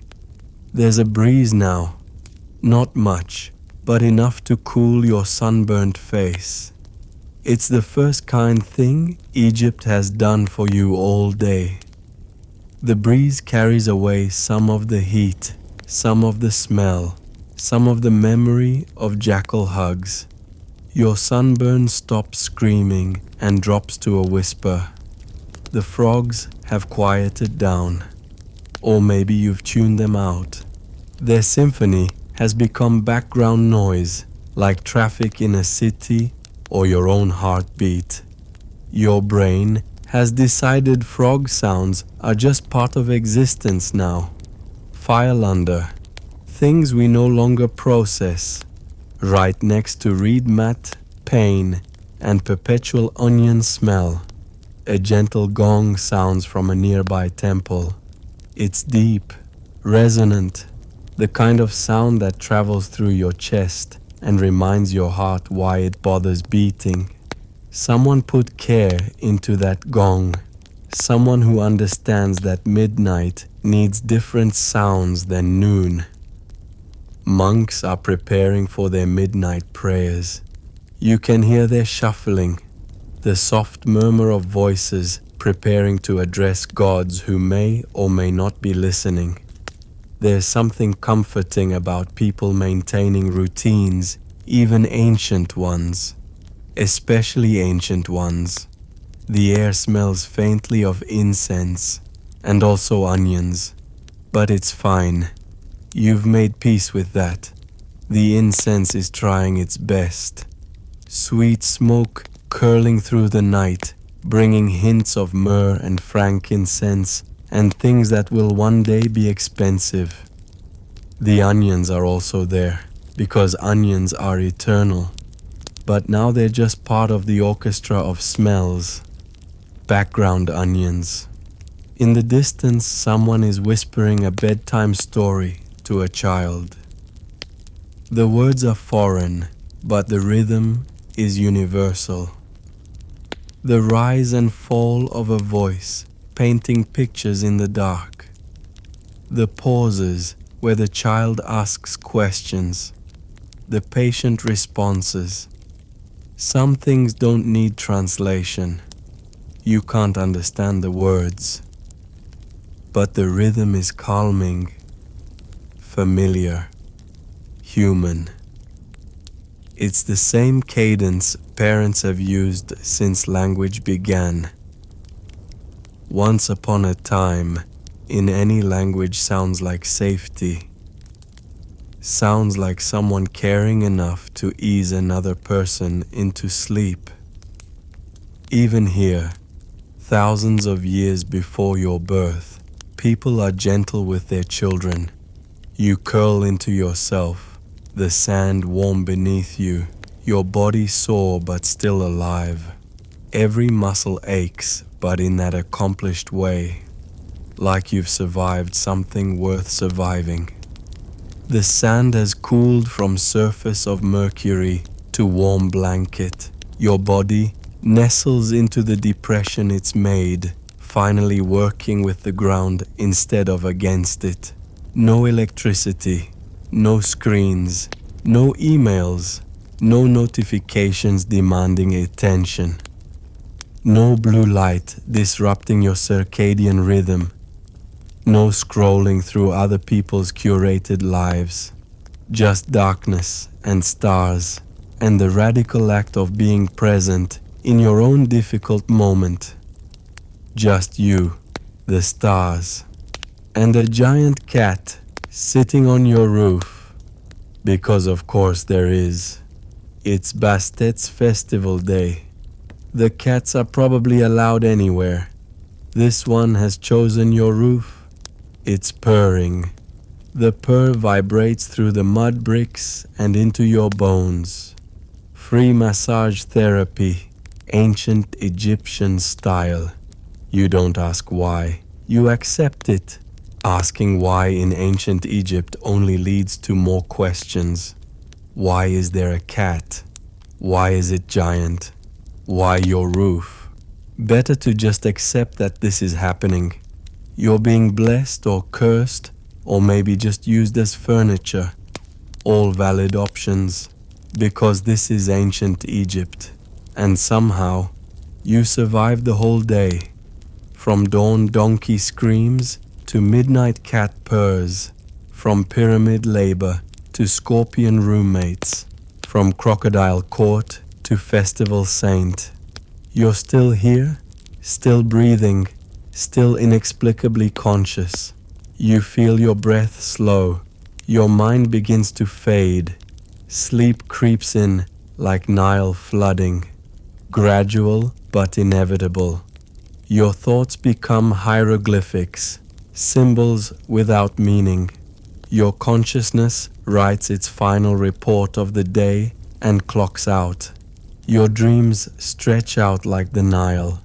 S1: There's a breeze now. Not much, but enough to cool your sunburnt face. It's the first kind thing Egypt has done for you all day. The breeze carries away some of the heat, some of the smell, some of the memory of jackal hugs. Your sunburn stops screaming and drops to a whisper. The frogs have quieted down, or maybe you've tuned them out. Their symphony has become background noise, like traffic in a city or your own heartbeat. Your brain has decided frog sounds are just part of existence now. File under. Things we no longer process. Right next to reed mat, pain, and perpetual onion smell. A gentle gong sounds from a nearby temple. It's deep, resonant, the kind of sound that travels through your chest and reminds your heart why it bothers beating. Someone put care into that gong. Someone who understands that midnight needs different sounds than noon. Monks are preparing for their midnight prayers. You can hear their shuffling, the soft murmur of voices preparing to address gods who may or may not be listening. There's something comforting about people maintaining routines, even ancient ones, especially ancient ones. The air smells faintly of incense and also onions, but it's fine. You've made peace with that. The incense is trying its best. Sweet smoke curling through the night, bringing hints of myrrh and frankincense and things that will one day be expensive. The onions are also there, because onions are eternal. But now they're just part of the orchestra of smells. Background onions. In the distance, someone is whispering a bedtime story to a child. The words are foreign, but the rhythm is universal. The rise and fall of a voice painting pictures in the dark. The pauses where the child asks questions. The patient responses. Some things don't need translation. You can't understand the words. But the rhythm is calming, familiar, human. It's the same cadence parents have used since language began. Once upon a time, in any language sounds like safety. Sounds like someone caring enough to ease another person into sleep. Even here, thousands of years before your birth, people are gentle with their children. You curl into yourself, the sand warm beneath you, your body sore but still alive. Every muscle aches, but in that accomplished way, like you've survived something worth surviving. The sand has cooled from surface of mercury to warm blanket. Your body nestles into the depression it's made, finally working with the ground instead of against it. No electricity, no screens, no emails, no notifications demanding attention. No blue light disrupting your circadian rhythm. No scrolling through other people's curated lives. Just darkness and stars, and the radical act of being present in your own difficult moment. Just you, the stars, and a giant cat sitting on your roof. Because of course there is. It's Bastet's festival day. The cats are probably allowed anywhere. This one has chosen your roof. It's purring. The purr vibrates through the mud bricks and into your bones. Free massage therapy, ancient Egyptian style. You don't ask why, you accept it. Asking why in ancient Egypt only leads to more questions. Why is there a cat? Why is it giant? Why your roof? Better to just accept that this is happening. You're being blessed or cursed, or maybe just used as furniture. All valid options, because this is ancient Egypt. And somehow, you survived the whole day. From dawn donkey screams to midnight cat purrs. From pyramid labor to scorpion roommates. From crocodile court to festival saint. You're still here, still breathing, still inexplicably conscious. You feel your breath slow. Your mind begins to fade. Sleep creeps in like Nile flooding. Gradual but inevitable. Your thoughts become hieroglyphics, symbols without meaning. Your consciousness writes its final report of the day and clocks out. Your dreams stretch out like the Nile,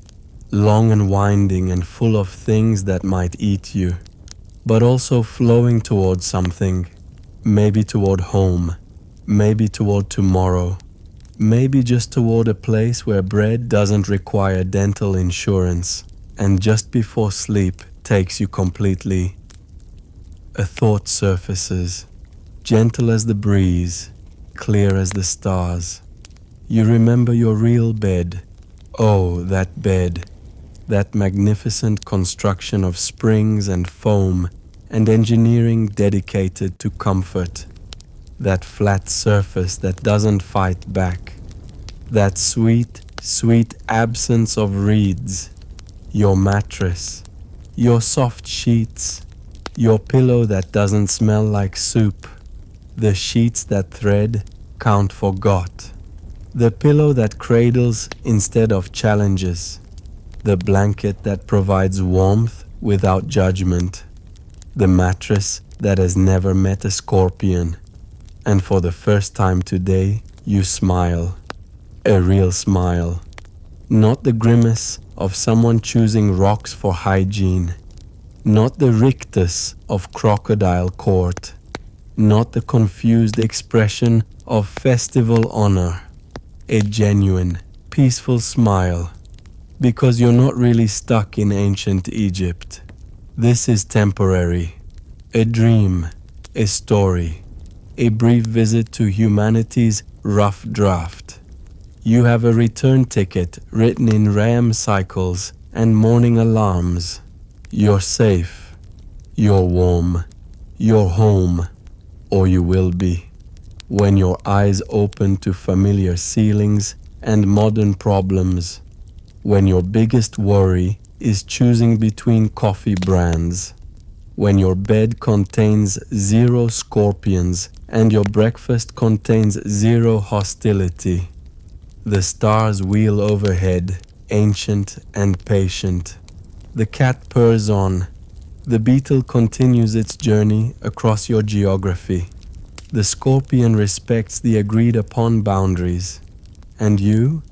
S1: long and winding and full of things that might eat you, but also flowing toward something, maybe toward home, maybe toward tomorrow, maybe just toward a place where bread doesn't require dental insurance, and just before sleep takes you completely. A thought surfaces, gentle as the breeze, clear as the stars. You remember your real bed. Oh, that bed. That magnificent construction of springs and foam and engineering dedicated to comfort. That flat surface that doesn't fight back. That sweet, sweet absence of reeds. Your mattress. Your soft sheets. Your pillow that doesn't smell like soup. The sheets that thread, count forgot. The pillow that cradles instead of challenges. The blanket that provides warmth without judgment. The mattress that has never met a scorpion. And for the first time today, you smile. A real smile. Not the grimace of someone choosing rocks for hygiene. not the rictus of crocodile court, not the confused expression of festival honor, a genuine, peaceful smile, because you're not really stuck in ancient Egypt. This is temporary, a dream, a story, a brief visit to humanity's rough draft. You have a return ticket written in RAM cycles and morning alarms. You're safe, you're warm, you're home, or you will be, when your eyes open to familiar ceilings and modern problems, when your biggest worry is choosing between coffee brands, when your bed contains 0 scorpions and your breakfast contains 0 hostility. The stars wheel overhead, ancient and patient. The cat purrs on. The beetle continues its journey across your geography. The scorpion respects the agreed upon boundaries. And you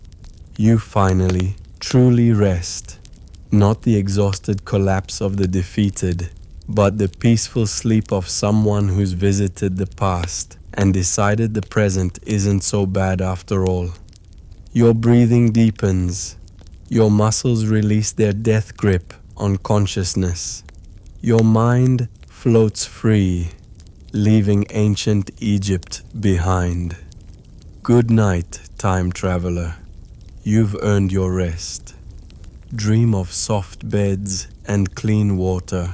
S1: finally, truly rest. Not the exhausted collapse of the defeated, but the peaceful sleep of someone who's visited the past and decided the present isn't so bad after all. Your breathing deepens. Your muscles release their death grip on consciousness. Your mind floats free, leaving ancient Egypt behind. Good night, time traveler. You've earned your rest. Dream of soft beds and clean water.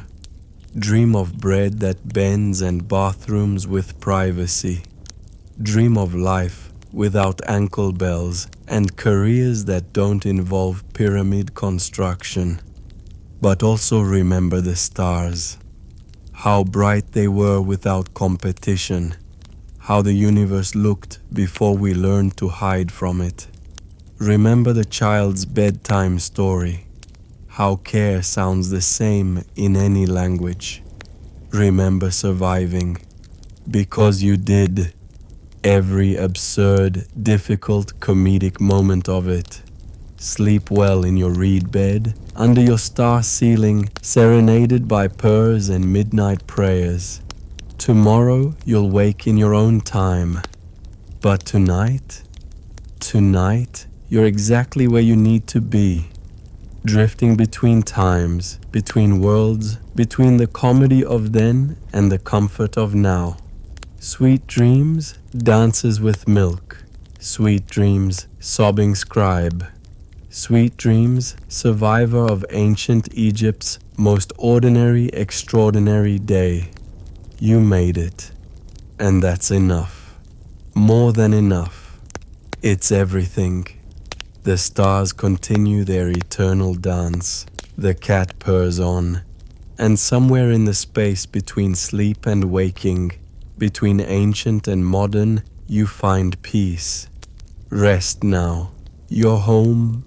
S1: Dream of bread that bends and bathrooms with privacy. Dream of life without ankle bells and careers that don't involve pyramid construction. But also remember the stars. How bright they were without competition. How the universe looked before we learned to hide from it. Remember the child's bedtime story. How care sounds the same in any language. Remember surviving. Because you did. Every absurd, difficult, comedic moment of it. Sleep well in your reed bed, under your star ceiling, serenaded by purrs and midnight prayers. Tomorrow you'll wake in your own time. But tonight, you're exactly where you need to be. Drifting between times, between worlds, between the comedy of then and the comfort of now. Sweet dreams, dances with milk. Sweet dreams, sobbing scribe. Sweet dreams, survivor of ancient Egypt's most ordinary, extraordinary day. You made it. And that's enough. More than enough. It's everything. The stars continue their eternal dance. The cat purrs on. And somewhere in the space between sleep and waking, between ancient and modern, you find peace. Rest now. You're home,